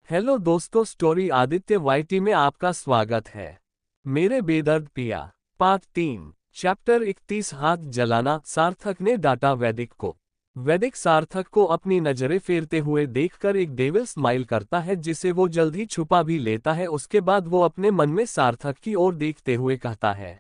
Hello दोस्तों, story Aditya YT में आपका स्वागत है। मेरे बेदर्द पिया पार्ट 3 चैप्टर 31 हाथ जलाना। सार्थक ने डांटा वैदिक को। वैदिक सार्थक को अपनी नजरें फेरते हुए देखकर एक डेविल स्माइल करता है जिसे वो जल्द ही छुपा भी लेता है। उसके बाद वो अपने मन में सार्थक की ओर देखते हुए कहता है,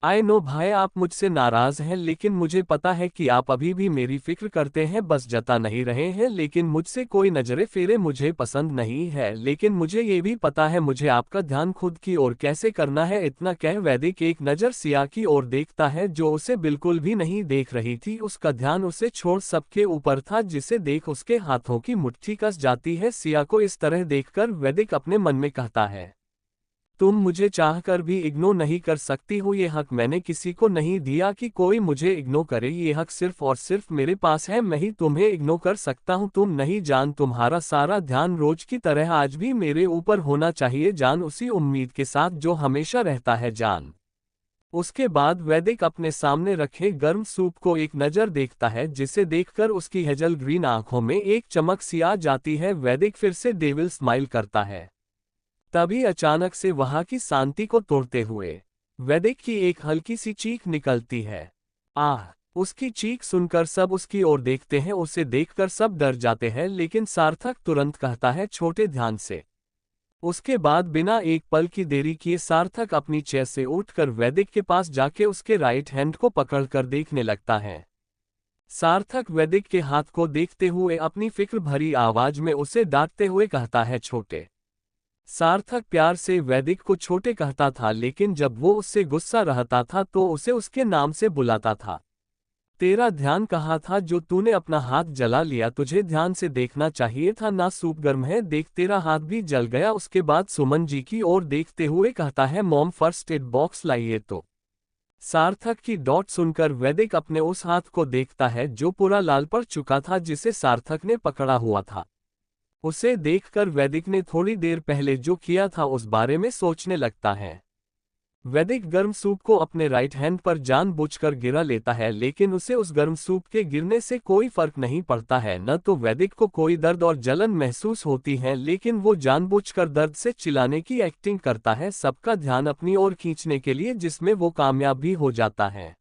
आई नो भाई, आप मुझसे नाराज हैं, लेकिन मुझे पता है कि आप अभी भी मेरी फिक्र करते हैं, बस जता नहीं रहे हैं। लेकिन मुझसे कोई नजरे फेरे मुझे पसंद नहीं है, लेकिन मुझे ये भी पता है मुझे आपका ध्यान खुद की ओर कैसे करना है। इतना कह वैदिक एक नजर सिया की ओर देखता है जो उसे बिल्कुल भी नहीं देख रही थी। उसका ध्यान उसे छोड़ सबके ऊपर था, जिसे देख उसके हाथों की मुट्ठी कस जाती है। सिया को इस तरह देखकर वैदिक अपने मन में कहता है, तुम मुझे चाहकर भी इग्नोर नहीं कर सकती हो। ये हक मैंने किसी को नहीं दिया कि कोई मुझे इग्नोर करे। ये हक सिर्फ और सिर्फ मेरे पास है। मैं ही तुम्हें इग्नोर कर सकता हूँ। तुम नहीं जान, तुम्हारा सारा ध्यान रोज की तरह आज भी मेरे ऊपर होना चाहिए जान, उसी उम्मीद के साथ जो हमेशा रहता है जान। उसके बाद वैदिक अपने सामने रखे गर्म सूप को एक नज़र देखता है, जिसे देखकर उसकी हेजल ग्रीन आंखों में एक चमक सी आ जाती है। वैदिक फिर से डेविल स्माइल करता है। तभी अचानक से वहां की शांति को तोड़ते हुए वैदिक की एक हल्की सी चीख निकलती है। आह! उसकी चीख सुनकर सब उसकी ओर देखते हैं। उसे देखकर सब डर जाते हैं, लेकिन सार्थक तुरंत कहता है, छोटे ध्यान से। उसके बाद बिना एक पल की देरी किए सार्थक अपनी चेयर से उठकर वैदिक के पास जाके उसके राइट हैंड को पकड़कर देखने लगता है। सार्थक वैदिक के हाथ को देखते हुए अपनी फिक्र भरी आवाज में उसे डांटते हुए कहता है, छोटे। सार्थक प्यार से वैदिक को छोटे कहता था, लेकिन जब वो उससे गुस्सा रहता था तो उसे उसके नाम से बुलाता था। तेरा ध्यान कहाँ था जो तूने अपना हाथ जला लिया? तुझे ध्यान से देखना चाहिए था ना। सूप गर्म है, देख तेरा हाथ भी जल गया। उसके बाद सुमन जी की ओर देखते हुए कहता है, मॉम फर्स्ट एड बॉक्स लाइए तो। सार्थक की डॉट सुनकर वैदिक अपने उस हाथ को देखता है जो पूरा लाल पड़ चुका था, जिसे सार्थक ने पकड़ा हुआ था। उसे देखकर वैदिक ने थोड़ी देर पहले जो किया था उस बारे में सोचने लगता है। वैदिक गर्म सूप को अपने राइट हैंड पर जानबूझकर गिरा लेता है, लेकिन उसे उस गर्म सूप के गिरने से कोई फर्क नहीं पड़ता है। न तो वैदिक को कोई दर्द और जलन महसूस होती है, लेकिन वो जानबूझकर दर्द से चिल्लाने की एक्टिंग करता है, सबका ध्यान अपनी ओर खींचने के लिए, जिसमें वो कामयाब भी हो जाता है।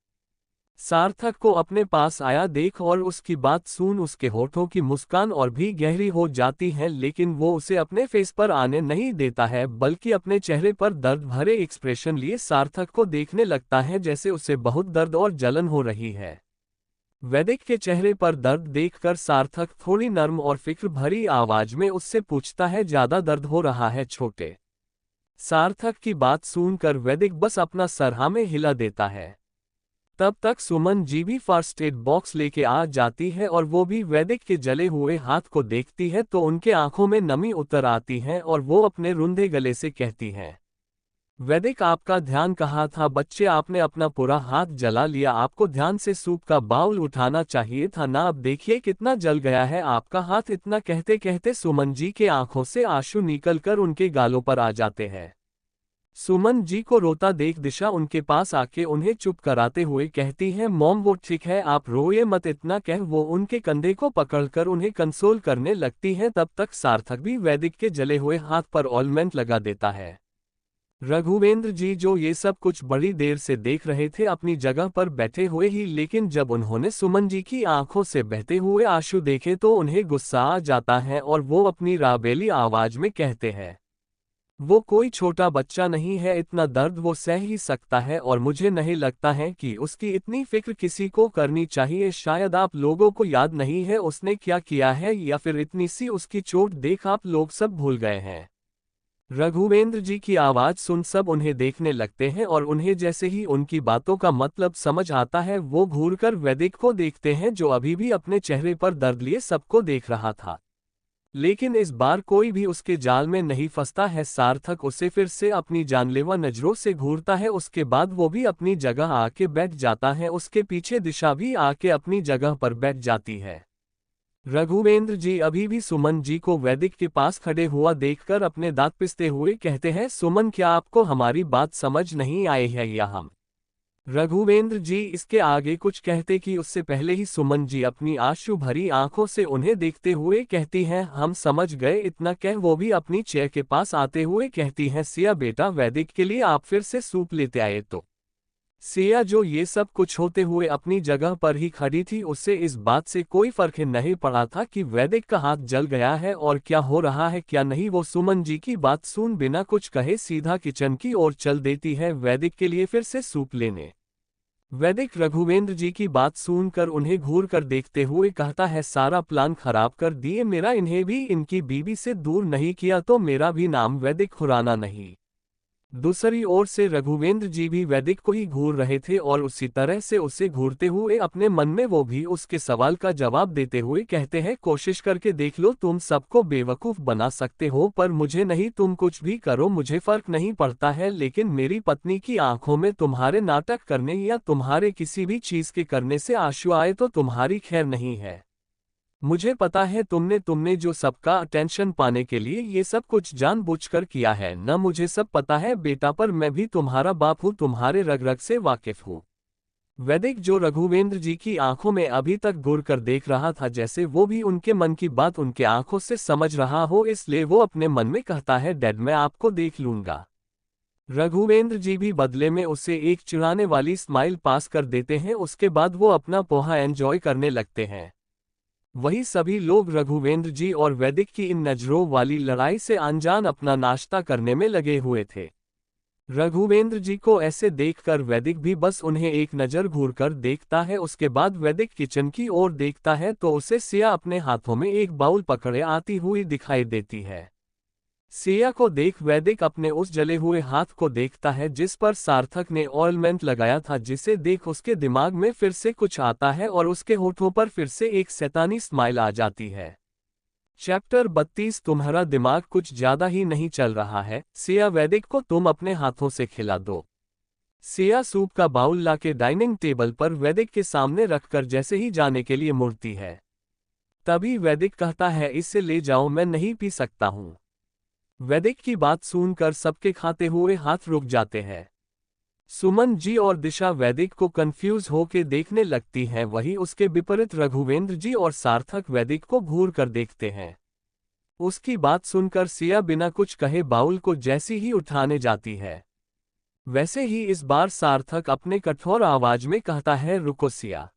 सार्थक को अपने पास आया देख और उसकी बात सुन उसके होठों की मुस्कान और भी गहरी हो जाती है, लेकिन वो उसे अपने फेस पर आने नहीं देता है, बल्कि अपने चेहरे पर दर्द भरे एक्सप्रेशन लिए सार्थक को देखने लगता है, जैसे उसे बहुत दर्द और जलन हो रही है। वैदिक के चेहरे पर दर्द देखकर सार्थक थोड़ी नर्म और फिक्र भरी आवाज में उससे पूछता है, ज्यादा दर्द हो रहा है छोटे? सार्थक की बात सुनकर वैदिक बस अपना सर हाँ में हिला देता है। तब तक सुमन जी भी फर्स्ट एड बॉक्स लेके आ जाती है और वो भी वैदिक के जले हुए हाथ को देखती है तो उनके आंखों में नमी उतर आती है और वो अपने रुंधे गले से कहती है, वैदिक आपका ध्यान कहाँ था बच्चे? आपने अपना पूरा हाथ जला लिया। आपको ध्यान से सूप का बाउल उठाना चाहिए था ना। अब देखिए कितना जल गया है आपका हाथ। इतना कहते कहते सुमन जी के आंखों से आंसू निकलकर उनके गालों पर आ जाते हैं। सुमन जी को रोता देख दिशा उनके पास आके उन्हें चुप कराते हुए कहती है, मॉम वो ठीक है, आप रोए मत। इतना कह वो उनके कंधे को पकड़कर उन्हें कंसोल करने लगती है। तब तक सार्थक भी वैदिक के जले हुए हाथ पर ऑइंटमेंट लगा देता है। रघुवेंद्र जी जो ये सब कुछ बड़ी देर से देख रहे थे अपनी जगह पर बैठे हुए ही, लेकिन जब उन्होंने सुमन जी की आंखों से बहते हुए आंसू देखे तो उन्हें गुस्सा आ जाता है और वो अपनी राबेली आवाज में कहते हैं, वो कोई छोटा बच्चा नहीं है, इतना दर्द वो सह ही सकता है और मुझे नहीं लगता है कि उसकी इतनी फिक्र किसी को करनी चाहिए। शायद आप लोगों को याद नहीं है उसने क्या किया है, या फिर इतनी सी उसकी चोट देख आप लोग सब भूल गए हैं। रघुवेंद्र जी की आवाज सुन सब उन्हें देखने लगते हैं और उन्हें जैसे ही उनकी बातों का मतलब समझ आता है वो घूरकर वैदिक को देखते हैं जो अभी भी अपने चेहरे पर दर्द लिए सबको देख रहा था। लेकिन इस बार कोई भी उसके जाल में नहीं फंसता है। सार्थक उसे फिर से अपनी जानलेवा नजरों से घूरता है। उसके बाद वो भी अपनी जगह आके बैठ जाता है। उसके पीछे दिशा भी आके अपनी जगह पर बैठ जाती है। रघुवेंद्र जी अभी भी सुमन जी को वैदिक के पास खड़े हुआ देखकर अपने दांत पिसते हुए कहते हैं, सुमन क्या आपको हमारी बात समझ नहीं आई है या हम रघुवेंद्र जी इसके आगे कुछ कहते कि उससे पहले ही सुमन जी अपनी आंसू भरी आंखों से उन्हें देखते हुए कहती हैं, हम समझ गए। इतना कह वो भी अपनी चेयर के पास आते हुए कहती हैं, सिया बेटा, वैदिक के लिए आप फिर से सूप लेते आए तो। सिया जो ये सब कुछ होते हुए अपनी जगह पर ही खड़ी थी, उससे इस बात से कोई फर्क नहीं पड़ा था कि वैदिक का हाथ जल गया है और क्या हो रहा है क्या नहीं। वो सुमन जी की बात सुन बिना कुछ कहे सीधा किचन की ओर चल देती है वैदिक के लिए फिर से सूप लेने। वैदिक रघुवेंद्र जी की बात सुनकर उन्हें घूर कर देखते हुए कहता है, सारा प्लान खराब कर दिए मेरा। इन्हें भी इनकी बीवी से दूर नहीं किया तो मेरा भी नाम वैदिक खुराना नहीं। दूसरी ओर से रघुवेंद्र जी भी वैदिक को ही घूर रहे थे और उसी तरह से उसे घूरते हुए अपने मन में वो भी उसके सवाल का जवाब देते हुए कहते हैं, कोशिश करके देख लो, तुम सबको बेवकूफ बना सकते हो पर मुझे नहीं। तुम कुछ भी करो मुझे फर्क नहीं पड़ता है, लेकिन मेरी पत्नी की आंखों में तुम्हारे नाटक करने या तुम्हारे किसी भी चीज के करने से आंसू आए तो तुम्हारी खैर नहीं है। मुझे पता है तुमने जो सबका अटेंशन पाने के लिए ये सब कुछ जानबूझकर किया है न। मुझे सब पता है बेटा, पर मैं भी तुम्हारा बाप हूँ, तुम्हारे रग रग से वाकिफ हूँ। वैदिक जो रघुवेंद्र जी की आंखों में अभी तक घूर कर देख रहा था जैसे वो भी उनके मन की बात उनके आंखों से समझ रहा हो, इसलिए वो अपने मन में कहता है, डैड मैं आपको देख लूंगा। रघुवेंद्र जी भी बदले में उसे एक चिढ़ाने वाली स्माइल पास कर देते हैं। उसके बाद वो अपना पोहा एंजॉय करने लगते हैं। वही सभी लोग रघुवेंद्र जी और वैदिक की इन नजरों वाली लड़ाई से अनजान अपना नाश्ता करने में लगे हुए थे। रघुवेंद्र जी को ऐसे देखकर वैदिक भी बस उन्हें एक नजर घूरकर देखता है। उसके बाद वैदिक किचन की ओर देखता है तो उसे सिया अपने हाथों में एक बाउल पकड़े आती हुई दिखाई देती है। सिया को देख वैदिक अपने उस जले हुए हाथ को देखता है जिस पर सार्थक ने ऑइलमेंट लगाया था, जिसे देख उसके दिमाग में फिर से कुछ आता है और उसके होठों पर फिर से एक शैतानी स्माइल आ जाती है। चैप्टर 32 तुम्हारा दिमाग कुछ ज्यादा ही नहीं चल रहा है सिया, वैदिक को तुम अपने हाथों से खिला दो। सिया सूप का बाउल लाके डाइनिंग टेबल पर वैदिक के सामने रखकर जैसे ही जाने के लिए मुड़ती है, तभी वैदिक कहता है, इसे ले जाओ, मैं नहीं पी सकता हूं। वैदिक की बात सुनकर सबके खाते हुए हाथ रुक जाते हैं। सुमन जी और दिशा वैदिक को कंफ्यूज होके देखने लगती हैं, वही उसके विपरीत रघुवेंद्र जी और सार्थक वैदिक को घूर कर देखते हैं। उसकी बात सुनकर सिया बिना कुछ कहे बाउल को जैसी ही उठाने जाती है, वैसे ही इस बार सार्थक अपने कठोर आवाज में कहता है, रुको सिया।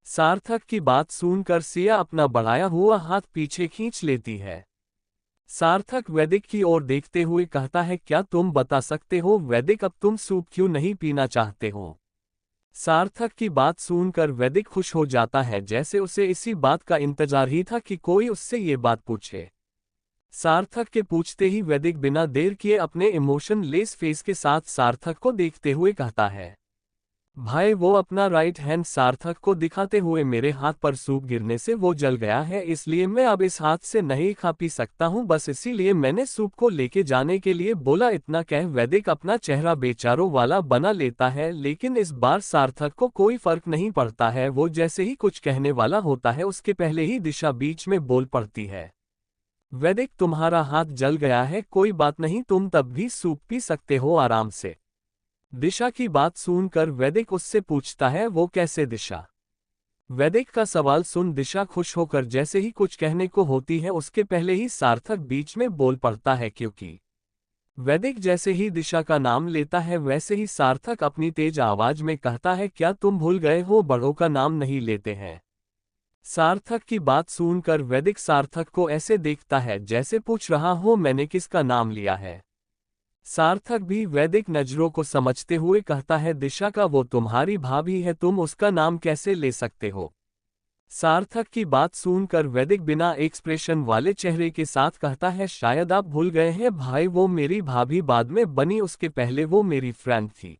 सार्थक की बात सुनकर सिया अपना बढ़ाया हुआ हाथ पीछे खींच लेती है। सार्थक वैदिक की ओर देखते हुए कहता है, क्या तुम बता सकते हो वैदिक, अब तुम सूप क्यों नहीं पीना चाहते हो? सार्थक की बात सुनकर वैदिक खुश हो जाता है, जैसे उसे इसी बात का इंतजार ही था कि कोई उससे ये बात पूछे। सार्थक के पूछते ही वैदिक बिना देर किए अपने इमोशन लेस फेस के साथ सार्थक को देखते हुए कहता है, भाई वो अपना राइट हैंड सार्थक को दिखाते हुए, मेरे हाथ पर सूप गिरने से वो जल गया है, इसलिए मैं अब इस हाथ से नहीं खा पी सकता हूँ, बस इसीलिए मैंने सूप को लेके जाने के लिए बोला। इतना कह वैदिक अपना चेहरा बेचारों वाला बना लेता है, लेकिन इस बार सार्थक को कोई फर्क नहीं पड़ता है। वो जैसे ही कुछ कहने वाला होता है उसके पहले ही दिशा बीच में बोल पड़ती है, वैदिक तुम्हारा हाथ जल गया है, कोई बात नहीं, तुम तब भी सूप पी सकते हो आराम से। दिशा की बात सुनकर वैदिक उससे पूछता है, वो कैसे दिशा? वैदिक का सवाल सुन दिशा खुश होकर जैसे ही कुछ कहने को होती है उसके पहले ही सार्थक बीच में बोल पड़ता है, क्योंकि वैदिक जैसे ही दिशा का नाम लेता है वैसे ही सार्थक अपनी तेज आवाज में कहता है, क्या तुम भूल गए हो बड़ों का नाम नहीं लेते हैं? सार्थक की बात सुनकर वैदिक सार्थक को ऐसे देखता है जैसे पूछ रहा हो, मैंने किसका नाम लिया है? सार्थक भी वैदिक नजरों को समझते हुए कहता है, दिशा का, वो तुम्हारी भाभी है, तुम उसका नाम कैसे ले सकते हो? सार्थक की बात सुनकर वैदिक बिना एक्सप्रेशन वाले चेहरे के साथ कहता है, शायद आप भूल गए हैं भाई, वो मेरी भाभी बाद में बनी, उसके पहले वो मेरी फ्रेंड थी।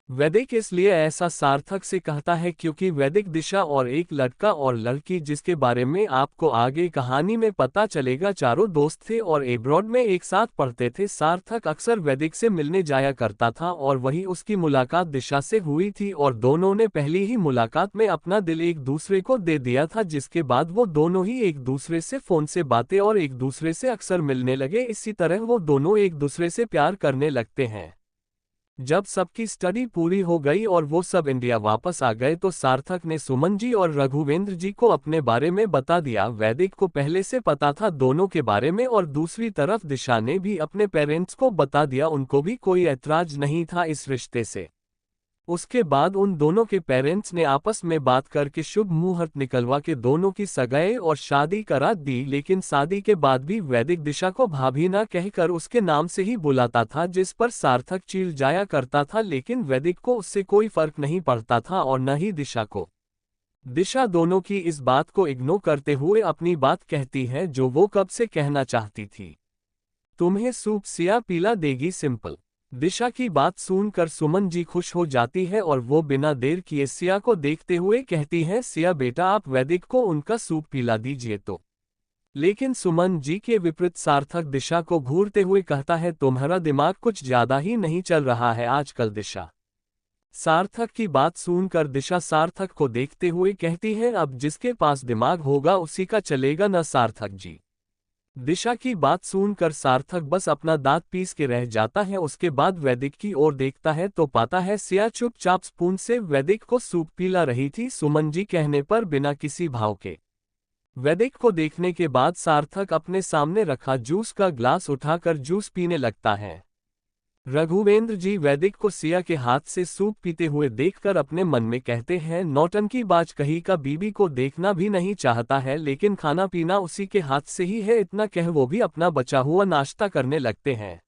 वैदिक इसलिए ऐसा सार्थक से कहता है क्योंकि वैदिक दिशा और एक लड़का और लड़की जिसके बारे में आपको आगे कहानी में पता चलेगा, चारों दोस्त थे और एब्रॉड में एक साथ पढ़ते थे। सार्थक अक्सर वैदिक से मिलने जाया करता था और वही उसकी मुलाकात दिशा से हुई थी और दोनों ने पहली ही मुलाकात में अपना दिल एक दूसरे को दे दिया था, जिसके बाद वो दोनों ही एक दूसरे से फोन से बातें और एक दूसरे से अक्सर मिलने लगे। इसी तरह वो दोनों एक दूसरे से प्यार करने लगते हैं। जब सबकी स्टडी पूरी हो गई और वो सब इंडिया वापस आ गए तो सार्थक ने सुमन जी और रघुवेंद्र जी को अपने बारे में बता दिया। वैदिक को पहले से पता था दोनों के बारे में और दूसरी तरफ दिशा ने भी अपने पेरेंट्स को बता दिया। उनको भी कोई ऐतराज नहीं था इस रिश्ते से। उसके बाद उन दोनों के पेरेंट्स ने आपस में बात करके शुभ मुहूर्त निकलवा के दोनों की सगाई और शादी करा दी। लेकिन शादी के बाद भी वैदिक दिशा को भाभी ना कहकर उसके नाम से ही बुलाता था, जिस पर सार्थक चिढ़ जाया करता था। लेकिन वैदिक को उससे कोई फर्क नहीं पड़ता था और न ही दिशा को। दिशा दोनों की इस बात को इग्नोर करते हुए अपनी बात कहती है जो वो कब से कहना चाहती थी। तुम्हें सूप सिया पीला देगी सिंपल। दिशा की बात सुनकर सुमन जी खुश हो जाती है और वो बिना देर किए सिया को देखते हुए कहती है, सिया बेटा आप वैदिक को उनका सूप पिला दीजिए तो। लेकिन सुमन जी के विपरीत सार्थक दिशा को घूरते हुए कहता है, तुम्हारा दिमाग कुछ ज्यादा ही नहीं चल रहा है आजकल। दिशा सार्थक की बात सुनकर दिशा सार्थक को देखते हुए कहती है, अब जिसके पास दिमाग होगा उसी का चलेगा ना सार्थक जी। दिशा की बात सुनकर सार्थक बस अपना दांत पीस के रह जाता है। उसके बाद वैदिक की ओर देखता है तो पाता है सिया चुपचाप स्पून से वैदिक को सूप पिला रही थी, सुमन जी कहने पर बिना किसी भाव के। वैदिक को देखने के बाद सार्थक अपने सामने रखा जूस का ग्लास उठाकर जूस पीने लगता है। रघुवेंद्र जी वैदिक को सिया के हाथ से सूप पीते हुए देखकर अपने मन में कहते हैं, नौटंकीबाज कहीं का बीबी को देखना भी नहीं चाहता है, लेकिन खाना पीना उसी के हाथ से ही है। इतना कह वो भी अपना बचा हुआ नाश्ता करने लगते हैं।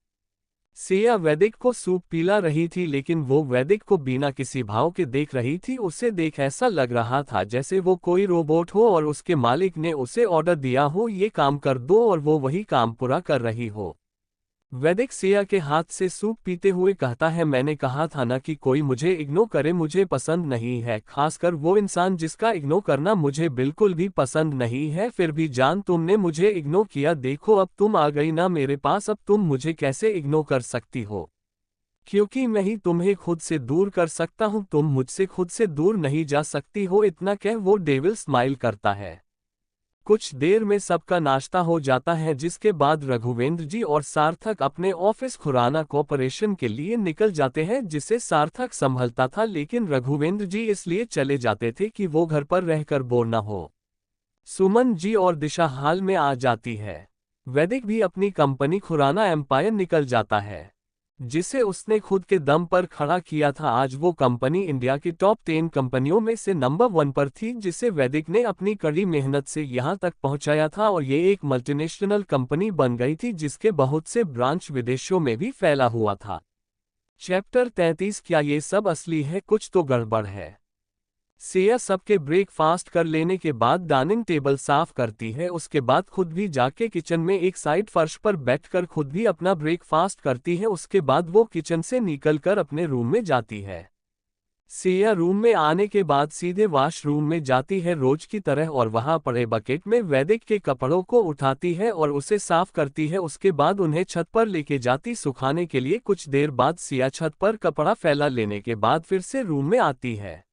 सिया वैदिक को सूप पिला रही थी लेकिन वो वैदिक को बिना किसी भाव के देख रही थी। उसे देख ऐसा लग रहा था जैसे वो कोई रोबोट हो और उसके मालिक ने उसे ऑर्डर दिया हो, ये काम कर दो, और वो वही काम पूरा कर रही हो। वैदिक सिया के हाथ से सूप पीते हुए कहता है, मैंने कहा था ना कि कोई मुझे इग्नोर करे, मुझे पसंद नहीं है, खासकर वो इंसान जिसका इग्नोर करना मुझे बिल्कुल भी पसंद नहीं है। फिर भी जान तुमने मुझे इग्नोर किया, देखो अब तुम आ गई ना मेरे पास, अब तुम मुझे कैसे इग्नोर कर सकती हो, क्योंकि मैं ही तुम्हें खुद से दूर कर सकता हूँ, तुम मुझसे खुद से दूर नहीं जा सकती हो। इतना कह वो डेविल स्माइल करता है। कुछ देर में सबका नाश्ता हो जाता है, जिसके बाद रघुवेंद्र जी और सार्थक अपने ऑफिस खुराना कॉरपोरेशन के लिए निकल जाते हैं, जिसे सार्थक संभलता था। लेकिन रघुवेंद्र जी इसलिए चले जाते थे कि वो घर पर रहकर बोर न हो। सुमन जी और दिशा हाल में आ जाती है। वैदिक भी अपनी कंपनी खुराना एम्पायर निकल जाता है, जिसे उसने खुद के दम पर खड़ा किया था। आज वो कंपनी इंडिया की टॉप 10 कंपनियों में से नंबर 1 पर थी, जिसे वैदिक ने अपनी कड़ी मेहनत से यहां तक पहुंचाया था और ये एक मल्टीनेशनल कंपनी बन गई थी, जिसके बहुत से ब्रांच विदेशों में भी फैला हुआ था। चैप्टर 33 क्या ये सब असली है, कुछ तो गड़बड़ है। सिया सबके ब्रेकफास्ट कर लेने के बाद डाइनिंग टेबल साफ करती है। उसके बाद खुद भी जाके किचन में एक साइड फर्श पर बैठकर खुद भी अपना ब्रेकफास्ट करती है। उसके बाद वो किचन से निकलकर अपने रूम में जाती है। सिया रूम में आने के बाद सीधे वॉशरूम में जाती है रोज की तरह और वहां पड़े बकेट में वैदिक के कपड़ों को उठाती है और उसे साफ करती है। उसके बाद उन्हें छत पर लेके जाती सुखाने के लिए। कुछ देर बाद सिया छत पर कपड़ा फैला लेने के बाद फिर से रूम में आती है।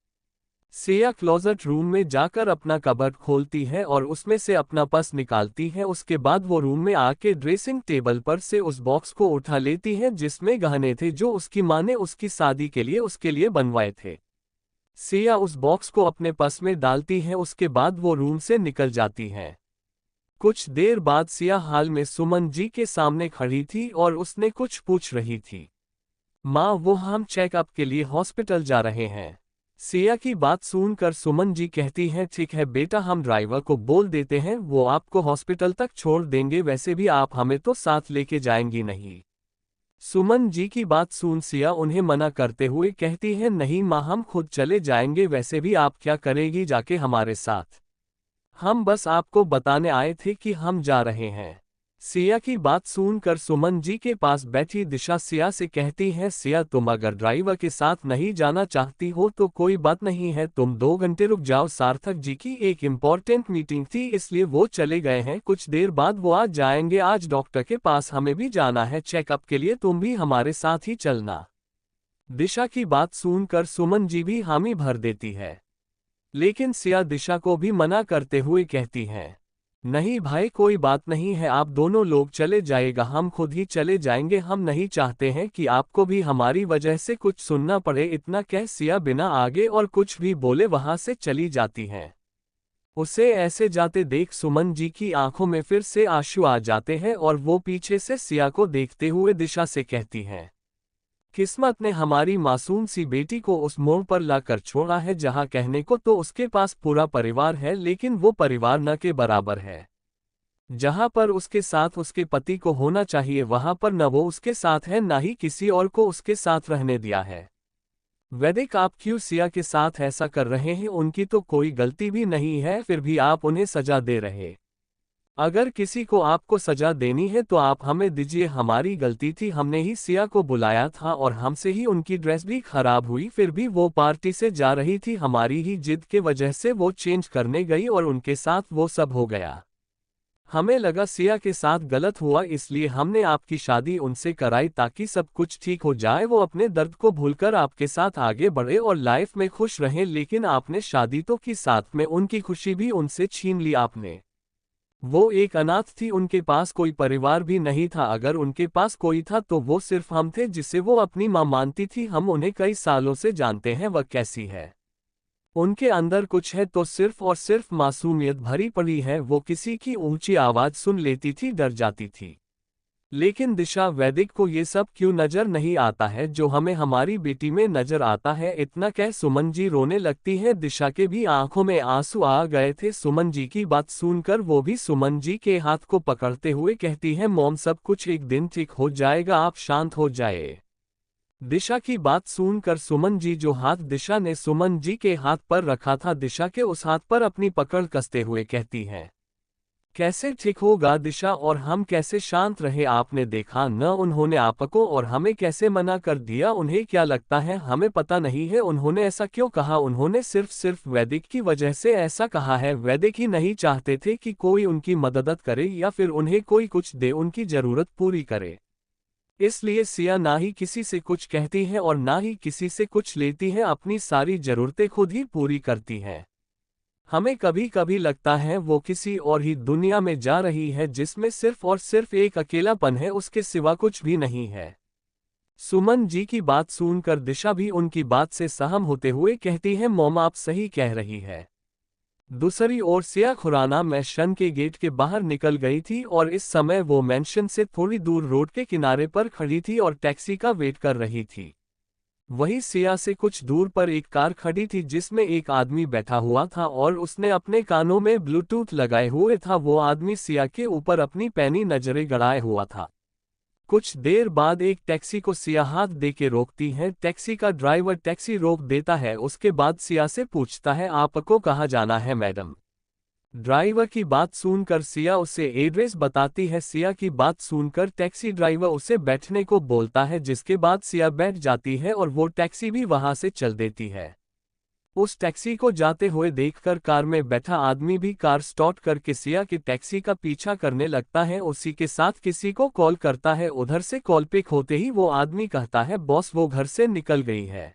सिया क्लोजेट रूम में जाकर अपना कबर्ड खोलती है और उसमें से अपना पर्स निकालती है। उसके बाद वो रूम में आके ड्रेसिंग टेबल पर से उस बॉक्स को उठा लेती है जिसमें गहने थे जो उसकी माँ ने उसकी शादी के लिए उसके लिए बनवाए थे। सिया उस बॉक्स को अपने पर्स में डालती है। उसके बाद वो रूम से निकल जाती है। कुछ देर बाद सिया हाल में सुमन जी के सामने खड़ी थी और उसने कुछ पूछ रही थी। माँ, वो हम चेकअप के लिए हॉस्पिटल जा रहे हैं। सिया की बात सुनकर सुमन जी कहती हैं, ठीक है बेटा, हम ड्राइवर को बोल देते हैं, वो आपको हॉस्पिटल तक छोड़ देंगे, वैसे भी आप हमें तो साथ लेके जाएंगी नहीं। सुमन जी की बात सुन सिया उन्हें मना करते हुए कहती है, नहीं माँ, हम खुद चले जाएंगे, वैसे भी आप क्या करेगी जाके हमारे साथ, हम बस आपको बताने आए थे कि हम जा रहे हैं। सिया की बात सुनकर सुमन जी के पास बैठी दिशा सिया से कहती है, सिया तुम अगर ड्राइवर के साथ नहीं जाना चाहती हो तो कोई बात नहीं है, तुम 2 घंटे रुक जाओ। सार्थक जी की एक इम्पोर्टेंट मीटिंग थी इसलिए वो चले गए हैं, कुछ देर बाद वो आ जाएंगे। आज डॉक्टर के पास हमें भी जाना है चेकअप के लिए, तुम भी हमारे साथ ही चलना। दिशा की बात सुनकर सुमन जी भी हामी भर देती है, लेकिन सिया दिशा को भी मना करते हुए कहती हैं, नहीं भाई, कोई बात नहीं है, आप दोनों लोग चले जाएगा, हम खुद ही चले जाएंगे, हम नहीं चाहते हैं कि आपको भी हमारी वजह से कुछ सुनना पड़े। इतना कह सिया बिना आगे और कुछ भी बोले वहां से चली जाती हैं। उसे ऐसे जाते देख सुमन जी की आंखों में फिर से आंसू आ जाते हैं और वो पीछे से सिया को देखते हुए दिशा से कहती हैं, किस्मत ने हमारी मासूम सी बेटी को उस मोड़ पर लाकर छोड़ा है जहां कहने को तो उसके पास पूरा परिवार है, लेकिन वो परिवार न के बराबर है। जहां पर उसके साथ उसके पति को होना चाहिए वहां पर न वो उसके साथ है, ना ही किसी और को उसके साथ रहने दिया है। वैदिक, आप क्यों सिया के साथ ऐसा कर रहे हैं? उनकी तो कोई गलती भी नहीं है, फिर भी आप उन्हें सजा दे रहे। अगर किसी को आपको सजा देनी है तो आप हमें दीजिए, हमारी गलती थी, हमने ही सिया को बुलाया था और हमसे ही उनकी ड्रेस भी खराब हुई, फिर भी वो पार्टी से जा रही थी, हमारी ही जिद के वजह से वो चेंज करने गई और उनके साथ वो सब हो गया। हमें लगा सिया के साथ गलत हुआ, इसलिए हमने आपकी शादी उनसे कराई ताकि सब कुछ ठीक हो जाए, वो अपने दर्द को भूलकर आपके साथ आगे बढ़े और लाइफ में खुश रहें। लेकिन आपने शादी तो की, साथ में उनकी खुशी भी उनसे छीन ली आपने। वो एक अनाथ थी, उनके पास कोई परिवार भी नहीं था, अगर उनके पास कोई था तो वो सिर्फ हम थे जिसे वो अपनी मां मानती थी। हम उन्हें कई सालों से जानते हैं, वह कैसी है, उनके अंदर कुछ है तो सिर्फ और सिर्फ मासूमियत भरी पड़ी है। वो किसी की ऊंची आवाज सुन लेती थी, डर जाती थी। लेकिन दिशा, वैदिक को ये सब क्यों नजर नहीं आता है जो हमें हमारी बेटी में नजर आता है? इतना कह सुमन जी रोने लगती है। दिशा के भी आंखों में आंसू आ गए थे। सुमन जी की बात सुनकर वो भी सुमन जी के हाथ को पकड़ते हुए कहती है, मॉम सब कुछ एक दिन ठीक हो जाएगा, आप शांत हो जाए। दिशा की बात सुनकर सुमन जी जो हाथ दिशा ने सुमन जी के हाथ पर रखा था, दिशा के उस हाथ पर अपनी पकड़ कसते हुए कहती हैं, कैसे ठीक होगा दिशा, और हम कैसे शांत रहे? आपने देखा न उन्होंने आपको और हमें कैसे मना कर दिया। उन्हें क्या लगता है हमें पता नहीं है उन्होंने ऐसा क्यों कहा? उन्होंने सिर्फ वैदिक की वजह से ऐसा कहा है। वैदिक ही नहीं चाहते थे कि कोई उनकी मदद करे या फिर उन्हें कोई कुछ दे, उनकी जरूरत पूरी करे। इसलिए सिया ना ही किसी से कुछ कहती है और ना ही किसी से कुछ लेती है, अपनी सारी जरूरतें खुद ही पूरी करती है। हमें कभी कभी लगता है वो किसी और ही दुनिया में जा रही है जिसमें सिर्फ और सिर्फ एक अकेलापन है, उसके सिवा कुछ भी नहीं है। सुमन जी की बात सुनकर दिशा भी उनकी बात से सहम होते हुए कहती है, मॉम आप सही कह रही है। दूसरी ओर सिया खुराना मैंशन के गेट के बाहर निकल गई थी और इस समय वो मैंशन से थोड़ी दूर रोड के किनारे पर खड़ी थी और टैक्सी का वेट कर रही थी। वहीं सिया से कुछ दूर पर एक कार खड़ी थी जिसमें एक आदमी बैठा हुआ था और उसने अपने कानों में ब्लूटूथ लगाए हुए था। वो आदमी सिया के ऊपर अपनी पैनी नजरें गड़ाए हुआ था। कुछ देर बाद एक टैक्सी को सिया हाथ दे के रोकती है। टैक्सी का ड्राइवर टैक्सी रोक देता है। उसके बाद सिया से पूछता है, आपको कहाँ जाना है मैडम? ड्राइवर की बात सुनकर सिया उसे एड्रेस बताती है। सिया की बात सुनकर टैक्सी ड्राइवर उसे बैठने को बोलता है, जिसके बाद सिया बैठ जाती है और वो टैक्सी भी वहां से चल देती है। उस टैक्सी को जाते हुए देखकर कार में बैठा आदमी भी कार स्टार्ट करके सिया की टैक्सी का पीछा करने लगता है। उसी के साथ किसी को कॉल करता है। उधर से कॉल पिक होते ही वो आदमी कहता है, बॉस वो घर से निकल गई है।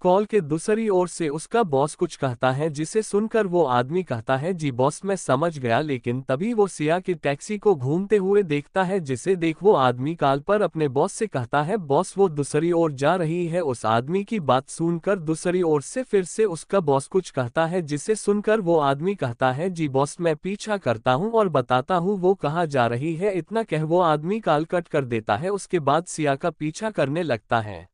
कॉल के दूसरी ओर से उसका बॉस कुछ कहता है, जिसे सुनकर वो आदमी कहता है, जी बॉस मैं समझ गया। लेकिन तभी वो सिया की टैक्सी को घूमते हुए देखता है, जिसे देख वो आदमी कॉल पर अपने बॉस से कहता है, बॉस वो दूसरी ओर जा रही है। उस आदमी की बात सुनकर दूसरी ओर से फिर से उसका बॉस कुछ कहता है, जिसे सुनकर वो आदमी कहता है, जी बॉस मैं पीछा करता हूँ और बताता हूँ वो कहाँ जा रही है। इतना कह वो आदमी कॉल कट कर देता है। उसके बाद सिया का पीछा करने लगता है।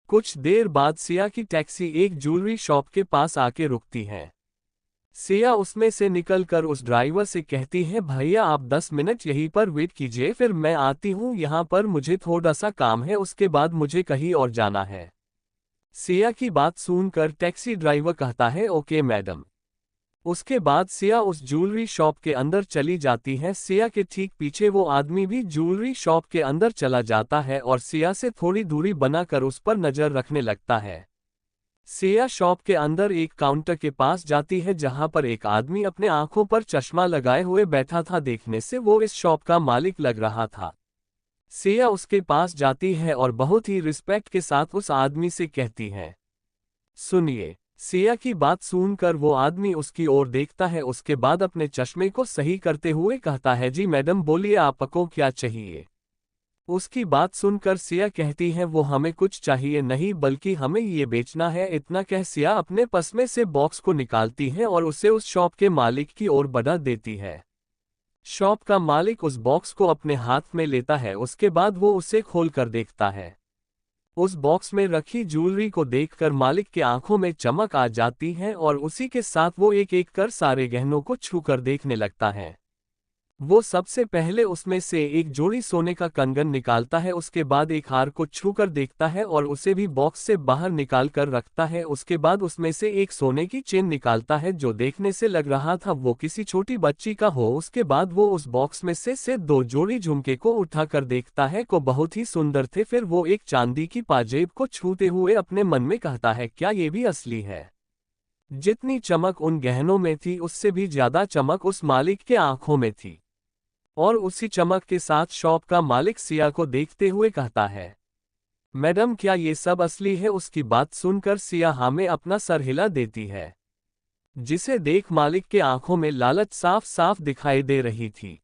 कुछ देर बाद सिया की टैक्सी एक ज्वेलरी शॉप के पास आके रुकती है। सिया उसमें से निकलकर उस ड्राइवर से कहती है, भैया आप 10 मिनट यहीं पर वेट कीजिए, फिर मैं आती हूँ, यहाँ पर मुझे थोड़ा सा काम है, उसके बाद मुझे कहीं और जाना है। सिया की बात सुनकर टैक्सी ड्राइवर कहता है, ओके मैडम। उसके बाद सिया उस ज्वेलरी शॉप के अंदर चली जाती है। सिया के ठीक पीछे वो आदमी भी ज्वेलरी शॉप के अंदर चला जाता है और सिया से थोड़ी दूरी बनाकर उस पर नजर रखने लगता है। सिया शॉप के अंदर एक काउंटर के पास जाती है जहां पर एक आदमी अपने आंखों पर चश्मा लगाए हुए बैठा था। देखने से वो इस शॉप का मालिक लग रहा था। सिया उसके पास जाती है और बहुत ही रिस्पेक्ट के साथ उस आदमी से कहती है, सुनिए। सिया की बात सुनकर वो आदमी उसकी ओर देखता है, उसके बाद अपने चश्मे को सही करते हुए कहता है, जी मैडम बोलिए आपको क्या चाहिए। उसकी बात सुनकर सिया कहती है, वो हमें कुछ चाहिए नहीं बल्कि हमें ये बेचना है। इतना कह सिया अपने पर्स में से बॉक्स को निकालती है और उसे उस शॉप के मालिक की ओर बढ़ा देती है। शॉप का मालिक उस बॉक्स को अपने हाथ में लेता है, उसके बाद वो उसे खोलकर देखता है। उस बॉक्स में रखी ज्वेलरी को देखकर मालिक के आंखों में चमक आ जाती है और उसी के साथ वो एक एक कर सारे गहनों को छूकर देखने लगता है। वो सबसे पहले उसमें से एक जोड़ी सोने का कंगन निकालता है, उसके बाद एक हार को छूकर देखता है और उसे भी बॉक्स से बाहर निकाल कर रखता है। उसके बाद उसमें से एक सोने की चेन निकालता है जो देखने से लग रहा था वो किसी छोटी बच्ची का हो। उसके बाद वो उस बॉक्स में से 2 जोड़ी झुमके को उठाकर देखता है को बहुत ही सुंदर थे। फिर वो एक चांदी की पाजेब को छूते हुए अपने मन में कहता है, क्या ये भी असली है। जितनी चमक उन गहनों में थी उससे भी ज्यादा चमक उस मालिक के आंखों में थी। और उसी चमक के साथ शॉप का मालिक सिया को देखते हुए कहता है, मैडम क्या ये सब असली है। उसकी बात सुनकर सिया हाँ में अपना सर हिला देती है, जिसे देख मालिक के आंखों में लालच साफ साफ दिखाई दे रही थी।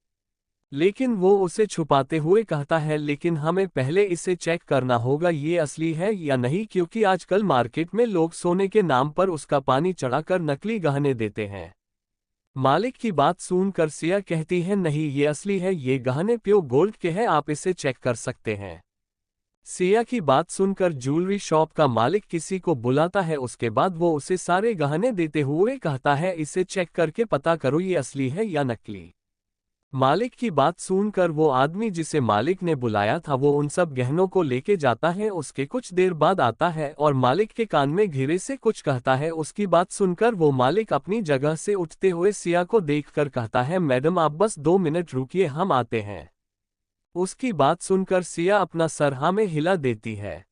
लेकिन वो उसे छुपाते हुए कहता है, लेकिन हमें पहले इसे चेक करना होगा ये असली है या नहीं, क्योंकि आजकल मार्केट में लोग सोने के नाम पर उसका पानी चढ़ाकर नकली गहने देते हैं। मालिक की बात सुनकर सिया कहती है, नहीं ये असली है, ये गहने प्योर गोल्ड के हैं, आप इसे चेक कर सकते हैं। सिया की बात सुनकर ज्वेलरी शॉप का मालिक किसी को बुलाता है, उसके बाद वो उसे सारे गहने देते हुए कहता है, इसे चेक करके पता करो ये असली है या नकली। मालिक की बात सुनकर वो आदमी जिसे मालिक ने बुलाया था वो उन सब गहनों को लेके जाता है। उसके कुछ देर बाद आता है और मालिक के कान में धीरे से कुछ कहता है। उसकी बात सुनकर वो मालिक अपनी जगह से उठते हुए सिया को देखकर कहता है, मैडम आप बस 2 मिनट रुकिए, हम आते हैं। उसकी बात सुनकर सिया अपना सर हाँ में हिला देती है।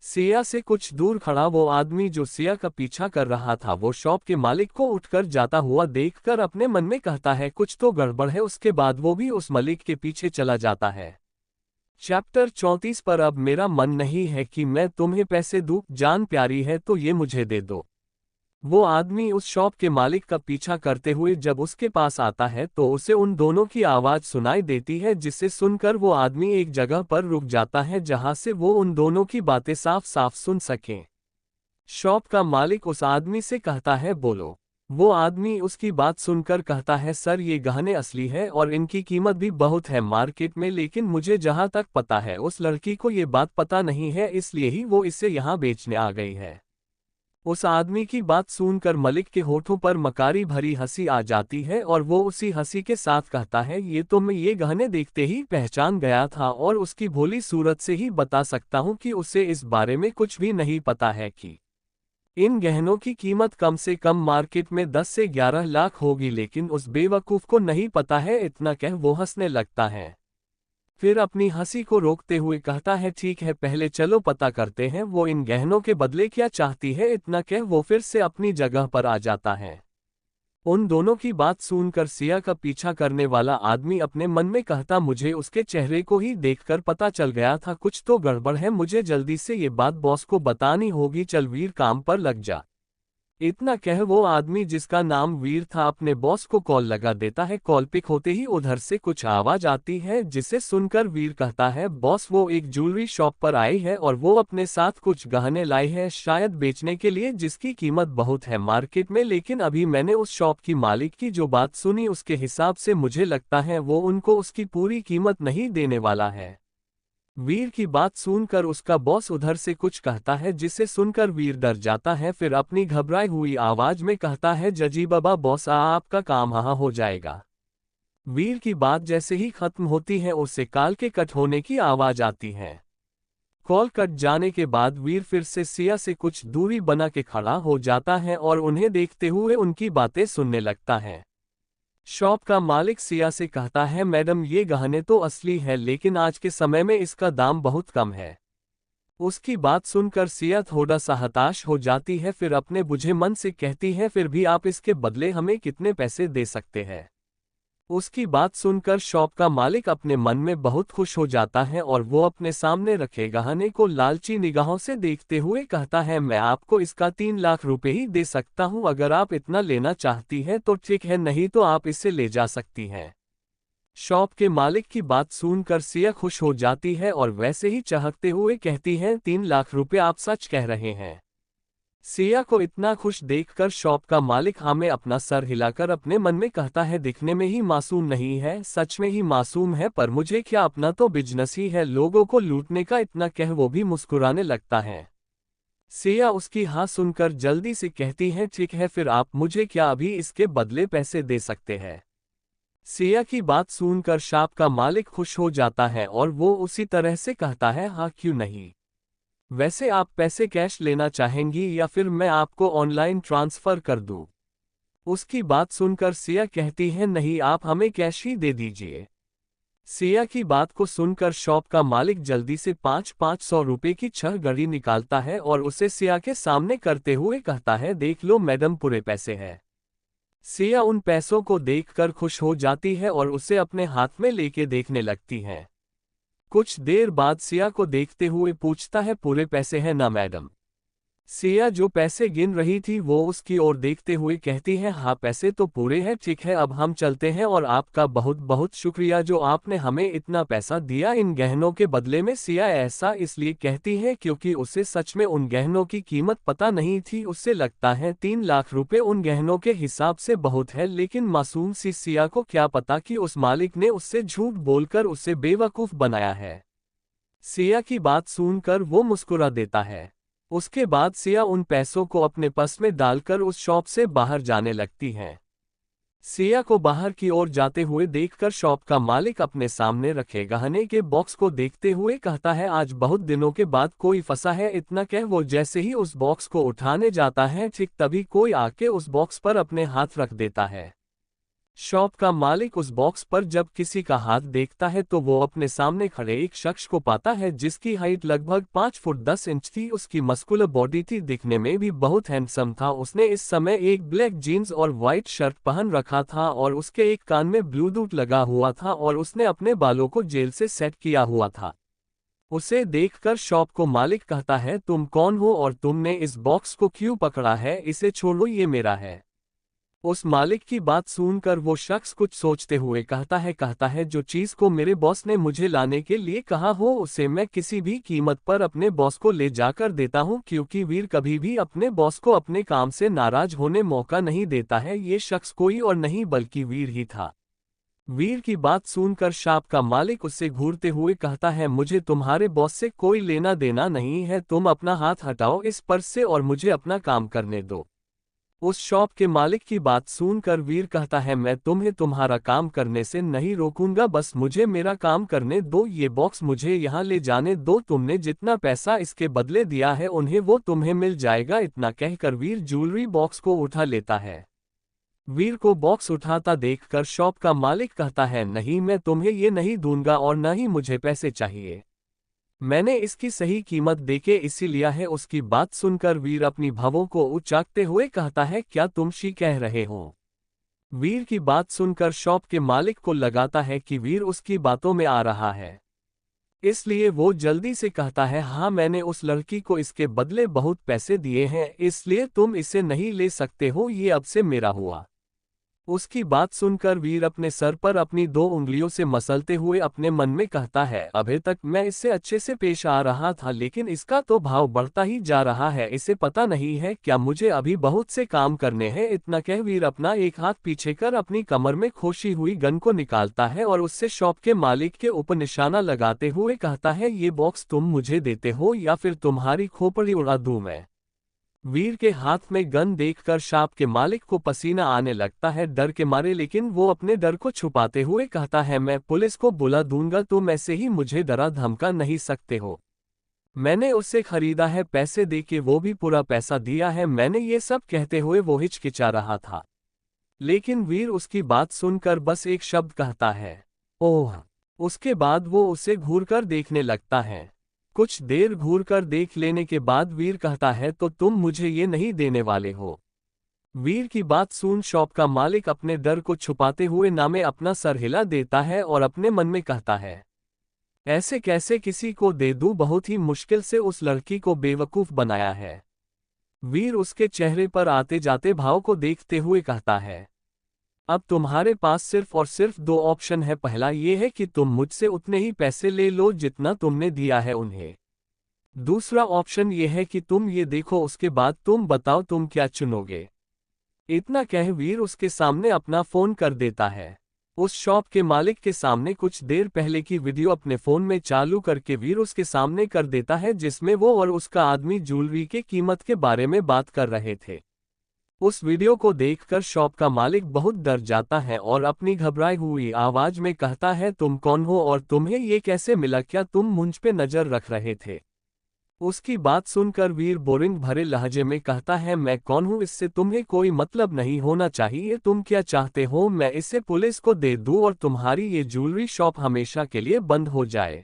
सिया से कुछ दूर खड़ा वो आदमी जो सिया का पीछा कर रहा था वो शॉप के मालिक को उठकर जाता हुआ देखकर अपने मन में कहता है, कुछ तो गड़बड़ है। उसके बाद वो भी उस मालिक के पीछे चला जाता है। चैप्टर 34 पर अब मेरा मन नहीं है कि मैं तुम्हें पैसे दूं, जान प्यारी है तो ये मुझे दे दो। वो आदमी उस शॉप के मालिक का पीछा करते हुए जब उसके पास आता है तो उसे उन दोनों की आवाज सुनाई देती है, जिसे सुनकर वो आदमी एक जगह पर रुक जाता है जहां से वो उन दोनों की बातें साफ साफ सुन सके। शॉप का मालिक उस आदमी से कहता है, बोलो। वो आदमी उसकी बात सुनकर कहता है, सर ये गहने असली है और इनकी कीमत भी बहुत है मार्केट में, लेकिन मुझे जहां तक पता है उस लड़की को ये बात पता नहीं है, इसलिए ही वो इसे यहाँ बेचने आ गई है। उस आदमी की बात सुनकर मलिक के होठों पर मकारी भरी हंसी आ जाती है और वो उसी हंसी के साथ कहता है, ये तो मैं ये गहने देखते ही पहचान गया था और उसकी भोली सूरत से ही बता सकता हूँ कि उसे इस बारे में कुछ भी नहीं पता है कि इन गहनों की कीमत कम से कम मार्केट में 10 से 11 लाख होगी, लेकिन उस बेवकूफ को नहीं पता है। इतना कह वो हंसने लगता है, फिर अपनी हंसी को रोकते हुए कहता है, ठीक है पहले चलो पता करते हैं वो इन गहनों के बदले क्या चाहती है। इतना कह वो फिर से अपनी जगह पर आ जाता है। उन दोनों की बात सुनकर सिया का पीछा करने वाला आदमी अपने मन में कहता, मुझे उसके चेहरे को ही देखकर पता चल गया था कुछ तो गड़बड़ है, मुझे जल्दी से ये बात बॉस को बतानी होगी, चल वीर काम पर लग जा। इतना कह वो आदमी जिसका नाम वीर था अपने बॉस को कॉल लगा देता है। कॉल पिक होते ही उधर से कुछ आवाज आती है जिसे सुनकर वीर कहता है, बॉस वो एक ज्वेलरी शॉप पर आई है और वो अपने साथ कुछ गहने लाई है शायद बेचने के लिए, जिसकी कीमत बहुत है मार्केट में, लेकिन अभी मैंने उस शॉप की मालिक की जो बात सुनी उसके हिसाब से मुझे लगता है वो उनको उसकी पूरी कीमत नहीं देने वाला है। वीर की बात सुनकर उसका बॉस उधर से कुछ कहता है जिसे सुनकर वीर डर जाता है, फिर अपनी घबराई हुई आवाज में कहता है, जजी बाबा बॉस आपका काम हाँ हो जाएगा। वीर की बात जैसे ही खत्म होती है उसे कॉल के कट होने की आवाज आती है। कॉल कट जाने के बाद वीर फिर से सिया से कुछ दूरी बना के खड़ा हो जाता है और उन्हें देखते हुए उनकी बातें सुनने लगता है। शॉप का मालिक सिया से कहता है, मैडम ये गहने तो असली है लेकिन आज के समय में इसका दाम बहुत कम है। उसकी बात सुनकर सिया थोड़ा सा हताश हो जाती है, फिर अपने बुझे मन से कहती है, फिर भी आप इसके बदले हमें कितने पैसे दे सकते हैं। उसकी बात सुनकर शॉप का मालिक अपने मन में बहुत खुश हो जाता है और वो अपने सामने रखे गहने को लालची निगाहों से देखते हुए कहता है, मैं आपको इसका 3 लाख रुपए ही दे सकता हूँ। अगर आप इतना लेना चाहती हैं तो ठीक है, नहीं तो आप इसे ले जा सकती हैं। शॉप के मालिक की बात सुनकर सिया खुश हो जाती है और वैसे ही चहकते हुए कहती है, 3 लाख रुपए आप सच कह रहे हैं। सिया को इतना खुश देखकर शॉप का मालिक हमें अपना सर हिलाकर अपने मन में कहता है, दिखने में ही मासूम नहीं है, सच में ही मासूम है, पर मुझे क्या, अपना तो बिजनेस ही है लोगों को लूटने का। इतना कह वो भी मुस्कुराने लगता है। सिया उसकी हाँ सुनकर जल्दी से कहती है, ठीक है फिर आप मुझे क्या अभी इसके बदले पैसे दे सकते हैं। सिया की बात सुनकर शॉप का मालिक खुश हो जाता है और वो उसी तरह से कहता है, हाँ क्यों नहीं। वैसे आप पैसे कैश लेना चाहेंगी या फिर मैं आपको ऑनलाइन ट्रांसफर कर दूं? उसकी बात सुनकर सिया कहती है, नहीं आप हमें कैश ही दे दीजिए। सिया की बात को सुनकर शॉप का मालिक जल्दी से 500 रुपए की 6 घड़ी निकालता है और उसे सिया के सामने करते हुए कहता है, देख लो मैडम, पूरे पैसे हैं। सिया उन पैसों को देखकर खुश हो जाती है और उसे अपने हाथ में लेके देखने लगती है। कुछ देर बाद सिया को देखते हुए पूछता है, पूरे पैसे हैं ना मैडम? सिया जो पैसे गिन रही थी वो उसकी ओर देखते हुए कहती है, हाँ पैसे तो पूरे हैं, ठीक है अब हम चलते हैं और आपका बहुत बहुत शुक्रिया जो आपने हमें इतना पैसा दिया इन गहनों के बदले में। सिया ऐसा इसलिए कहती है क्योंकि उसे सच में उन गहनों की कीमत पता नहीं थी। उससे लगता है 3 लाख रुपए उन गहनों के हिसाब से बहुत है, लेकिन मासूम सी सिया को क्या पता कि उस मालिक ने उससे झूठ बोलकर उसे बेवकूफ बनाया है। सिया की बात सुनकर वो मुस्कुरा देता है। उसके बाद सिया उन पैसों को अपने पर्स में डालकर उस शॉप से बाहर जाने लगती है। सिया को बाहर की ओर जाते हुए देखकर शॉप का मालिक अपने सामने रखे गहने के बॉक्स को देखते हुए कहता है, आज बहुत दिनों के बाद कोई फंसा है। इतना कह वो जैसे ही उस बॉक्स को उठाने जाता है, ठीक तभी कोई आके उस बॉक्स पर अपने हाथ रख देता है। शॉप का मालिक उस बॉक्स पर जब किसी का हाथ देखता है तो वो अपने सामने खड़े एक शख्स को पाता है जिसकी हाइट लगभग 5 फुट 10 इंच थी। उसकी मस्कुलर बॉडी थी, दिखने में भी बहुत हैंडसम था। उसने इस समय एक ब्लैक जीन्स और वाइट शर्ट पहन रखा था और उसके एक कान में ब्लूटूथ लगा हुआ था और उसने अपने बालों को जेल से सेट किया हुआ था। उसे देखकर शॉप को मालिक कहता है, तुम कौन हो और तुमने इस बॉक्स को क्यों पकड़ा है? इसे छोड़ो, ये मेरा है। उस मालिक की बात सुनकर वो शख्स कुछ सोचते हुए कहता है जो चीज को मेरे बॉस ने मुझे लाने के लिए कहा हो उसे मैं किसी भी कीमत पर अपने बॉस को ले जाकर देता हूं, क्योंकि वीर कभी भी अपने बॉस को अपने काम से नाराज होने मौका नहीं देता है। ये शख्स कोई और नहीं बल्कि वीर ही था। वीर की बात सुनकर शॉप का मालिक उससे घूरते हुए कहता है, मुझे तुम्हारे बॉस से कोई लेना देना नहीं है, तुम अपना हाथ हटाओ इस पर्स से और मुझे अपना काम करने दो। उस शॉप के मालिक की बात सुनकर वीर कहता है, मैं तुम्हें तुम्हारा काम करने से नहीं रोकूंगा, बस मुझे मेरा काम करने दो। ये बॉक्स मुझे यहाँ ले जाने दो, तुमने जितना पैसा इसके बदले दिया है उन्हें वो तुम्हें मिल जाएगा। इतना कहकर वीर ज्वेलरी बॉक्स को उठा लेता है। वीर को बॉक्स उठाता देखकर शॉप का मालिक कहता है, नहीं मैं तुम्हें ये नहीं दूंगा और न ही मुझे पैसे चाहिए, मैंने इसकी सही कीमत देके इसी लिया है। उसकी बात सुनकर वीर अपनी भवों को उचाकते हुए कहता है, क्या तुम शी कह रहे हो? वीर की बात सुनकर शॉप के मालिक को लगाता है कि वीर उसकी बातों में आ रहा है, इसलिए वो जल्दी से कहता है, हाँ मैंने उस लड़की को इसके बदले बहुत पैसे दिए हैं, इसलिए तुम इसे नहीं ले सकते हो, ये अब से मेरा हुआ। उसकी बात सुनकर वीर अपने सर पर अपनी 2 उंगलियों से मसलते हुए अपने मन में कहता है, अभी तक मैं इससे अच्छे से पेश आ रहा था लेकिन इसका तो भाव बढ़ता ही जा रहा है, इसे पता नहीं है क्या मुझे अभी बहुत से काम करने हैं। इतना कह वीर अपना एक हाथ पीछे कर अपनी कमर में खोसी हुई गन को निकालता है और उससे शॉप के मालिक के ऊपर निशाना लगाते हुए कहता है, ये बॉक्स तुम मुझे देते हो या फिर तुम्हारी खोपड़ी उड़ा दूं मैं। वीर के हाथ में गन देखकर शॉप के मालिक को पसीना आने लगता है डर के मारे, लेकिन वो अपने डर को छुपाते हुए कहता है, मैं पुलिस को बुला दूंगा, तुम ऐसे ही मुझे डरा धमका नहीं सकते हो। मैंने उससे खरीदा है, पैसे दे के वो भी पूरा पैसा दिया है। मैंने ये सब कहते हुए वो हिचकिचा रहा था, लेकिन वीर उसकी बात सुनकर बस एक शब्द कहता है, ओह। उसके बाद वो उसे घूरकर देखने लगता है। कुछ देर घूरकर देख लेने के बाद वीर कहता है, तो तुम मुझे ये नहीं देने वाले हो? वीर की बात सुन शॉप का मालिक अपने डर को छुपाते हुए नामे अपना सर हिला देता है और अपने मन में कहता है, ऐसे कैसे किसी को दे दूं, बहुत ही मुश्किल से उस लड़की को बेवकूफ बनाया है। वीर उसके चेहरे पर आते जाते भाव को देखते हुए कहता है, अब तुम्हारे पास सिर्फ और सिर्फ दो ऑप्शन है। पहला ये है कि तुम मुझसे उतने ही पैसे ले लो जितना तुमने दिया है उन्हें। दूसरा ऑप्शन ये है कि तुम ये देखो, उसके बाद तुम बताओ तुम क्या चुनोगे। इतना कह वीर उसके सामने अपना फोन कर देता है। उस शॉप के मालिक के सामने कुछ देर पहले की वीडियो अपने फोन में चालू करके वीर उसके सामने कर देता है, जिसमें वो और उसका आदमी ज्वेलरी के कीमत के बारे में बात कर रहे थे। उस वीडियो को देखकर शॉप का मालिक बहुत डर जाता है और अपनी घबराई हुई आवाज में कहता है, तुम कौन हो और तुम्हें ये कैसे मिला, क्या तुम मुझ पे नजर रख रहे थे। उसकी बात सुनकर वीर बोरिंग भरे लहजे में कहता है, मैं कौन हूं इससे तुम्हें कोई मतलब नहीं होना चाहिए। तुम क्या चाहते हो, मैं इसे पुलिस को दे दूं और तुम्हारी ये ज्वेलरी शॉप हमेशा के लिए बंद हो जाए।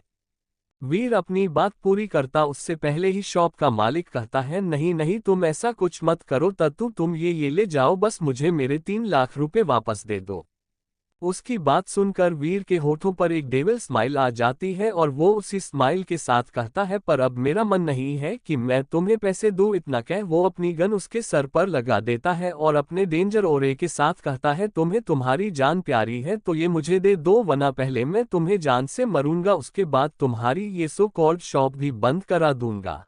वीर अपनी बात पूरी करता उससे पहले ही शॉप का मालिक कहता है, नहीं नहीं तुम ऐसा कुछ मत करो तत्तू, तुम ये ले जाओ, बस मुझे मेरे 3 लाख रुपए वापस दे दो। उसकी बात सुनकर वीर के होठों पर एक डेविल स्माइल आ जाती है और वो उसी स्माइल के साथ कहता है, पर अब मेरा मन नहीं है कि मैं तुम्हें पैसे दूं। इतना कह वो अपनी गन उसके सर पर लगा देता है और अपने डेंजर ओरे के साथ कहता है, तुम्हें तुम्हारी जान प्यारी है तो ये मुझे दे दो, वरना पहले मैं तुम्हें जान से मरूंगा, उसके बाद तुम्हारी ये सो कॉल्ड शॉप भी बंद करा दूंगा।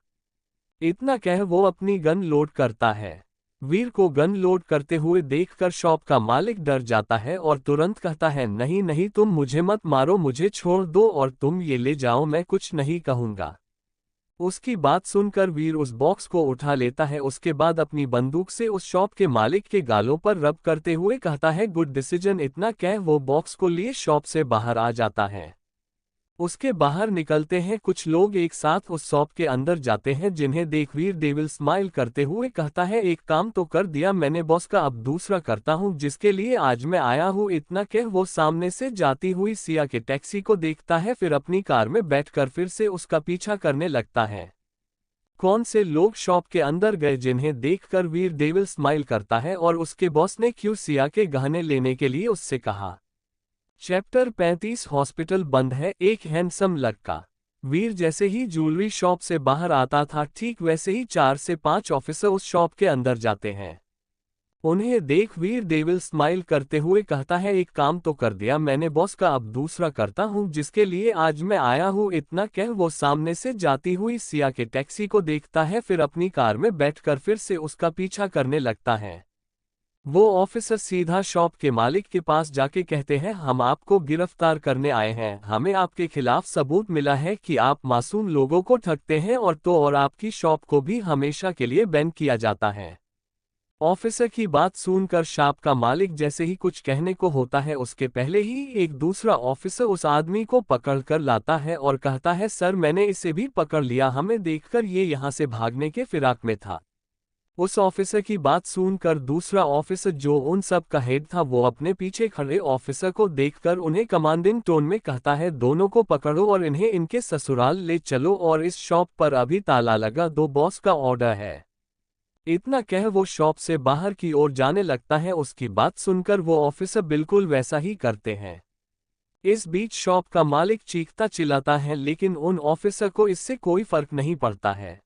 इतना कह वो अपनी गन लोड करता है। वीर को गन लोड करते हुए देखकर शॉप का मालिक डर जाता है और तुरंत कहता है, नहीं नहीं तुम मुझे मत मारो, मुझे छोड़ दो और तुम ये ले जाओ, मैं कुछ नहीं कहूंगा। उसकी बात सुनकर वीर उस बॉक्स को उठा लेता है, उसके बाद अपनी बंदूक से उस शॉप के मालिक के गालों पर रब करते हुए कहता है, गुड डिसीजन। इतना कह वो बॉक्स को लिए शॉप से बाहर आ जाता है। उसके बाहर निकलते हैं कुछ लोग एक साथ उस शॉप के अंदर जाते हैं, जिन्हें देख वीर डेविल स्माइल करते हुए कहता है, एक काम तो कर दिया मैंने बॉस का, अब दूसरा करता हूं जिसके लिए आज मैं आया हूं। इतना कह वो सामने से जाती हुई सिया के टैक्सी को देखता है, फिर अपनी कार में बैठकर फिर से उसका पीछा करने लगता है। कौन से लोग शॉप के अंदर गए जिन्हें देखकर वीर डेविल स्माइल करता है और उसके बॉस ने क्यों सिया के गहने लेने के लिए उससे कहा। चैप्टर 35 हॉस्पिटल बंद है। एक हैंडसम लड़का। वीर जैसे ही ज्वेलरी शॉप से बाहर आता था, ठीक वैसे ही 4 से 5 ऑफिसर उस शॉप के अंदर जाते हैं। उन्हें देख वीर डेविल स्माइल करते हुए कहता है, एक काम तो कर दिया मैंने बॉस का, अब दूसरा करता हूं जिसके लिए आज मैं आया हूं। इतना कह वो सामने से जाती हुई सिया के टैक्सी को देखता है, फिर अपनी कार में बैठकर फिर से उसका पीछा करने लगता है। वो ऑफिसर सीधा शॉप के मालिक के पास जाके कहते हैं, हम आपको गिरफ्तार करने आए हैं, हमें आपके खिलाफ सबूत मिला है कि आप मासूम लोगों को ठगते हैं और आपकी शॉप को भी हमेशा के लिए बैन किया जाता है। ऑफिसर की बात सुनकर शॉप का मालिक जैसे ही कुछ कहने को होता है, उसके पहले ही एक दूसरा ऑफिसर उस आदमी को पकड़ कर लाता है और कहता है, सर मैंने इसे भी पकड़ लिया, हमें देखकर ये यहाँ से भागने के फिराक में था। उस ऑफिसर की बात सुनकर दूसरा ऑफिसर जो उन सब का हेड था, वो अपने पीछे खड़े ऑफिसर को देखकर उन्हें कमांडिंग टोन में कहता है, दोनों को पकड़ो और इन्हें इनके ससुराल ले चलो और इस शॉप पर अभी ताला लगा दो, बॉस का ऑर्डर है। इतना कह वो शॉप से बाहर की ओर जाने लगता है। उसकी बात सुनकर वो ऑफिसर बिल्कुल वैसा ही करते हैं। इस बीच शॉप का मालिक चीखता चिल्लाता है, लेकिन उन ऑफिसर को इससे कोई फर्क नहीं पड़ता है।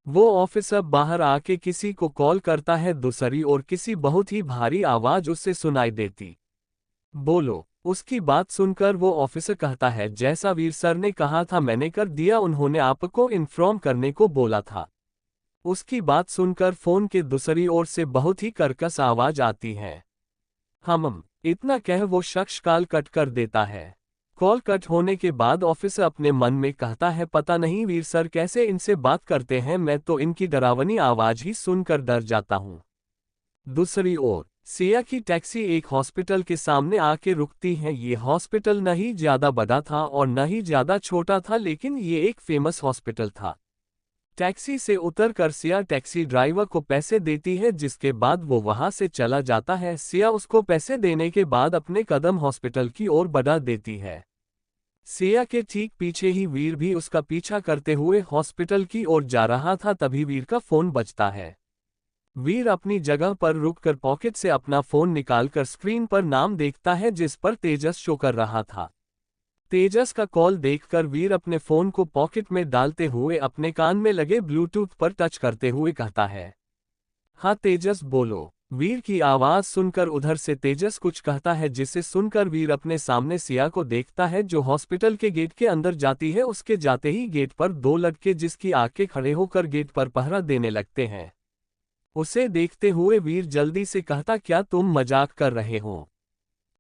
वो ऑफिसर बाहर आके किसी को कॉल करता है, दूसरी ओर किसी बहुत ही भारी आवाज उससे सुनाई देती। बोलो। उसकी बात सुनकर वो ऑफिसर कहता है, जैसा वीर सर ने कहा था मैंने कर दिया, उन्होंने आपको इन्फॉर्म करने को बोला था। उसकी बात सुनकर फोन के दूसरी ओर से बहुत ही कर्कश आवाज आती है। इतना कह वो शख्स कॉल कट कर देता है। कॉल कट होने के बाद ऑफिसर अपने मन में कहता है, पता नहीं वीर सर कैसे इनसे बात करते हैं, मैं तो इनकी डरावनी आवाज ही सुनकर डर जाता हूं। दूसरी ओर सिया की टैक्सी एक हॉस्पिटल के सामने आके रुकती है। ये हॉस्पिटल न ही ज्यादा बड़ा था और न ही ज्यादा छोटा था, लेकिन ये एक फेमस हॉस्पिटल था। टैक्सी से उतरकर सिया टैक्सी ड्राइवर को पैसे देती है, जिसके बाद वो वहां से चला जाता है। सिया उसको पैसे देने के बाद अपने कदम हॉस्पिटल की ओर बढ़ा देती है। सिया के ठीक पीछे ही वीर भी उसका पीछा करते हुए हॉस्पिटल की ओर जा रहा था, तभी वीर का फोन बजता है। वीर अपनी जगह पर रुककर पॉकेट से अपना फोन निकालकर स्क्रीन पर नाम देखता है जिस पर तेजस शो कर रहा था। तेजस का कॉल देखकर वीर अपने फोन को पॉकेट में डालते हुए अपने कान में लगे ब्लूटूथ पर टच करते हुए कहता है, हाँ तेजस बोलो। वीर की आवाज सुनकर उधर से तेजस कुछ कहता है जिसे सुनकर वीर अपने सामने सिया को देखता है जो हॉस्पिटल के गेट के अंदर जाती है। उसके जाते ही गेट पर दो लड़के जिसकी आंखें खड़े होकर गेट पर पहरा देने लगते हैं। उसे देखते हुए वीर जल्दी से कहता, क्या तुम मजाक कर रहे हो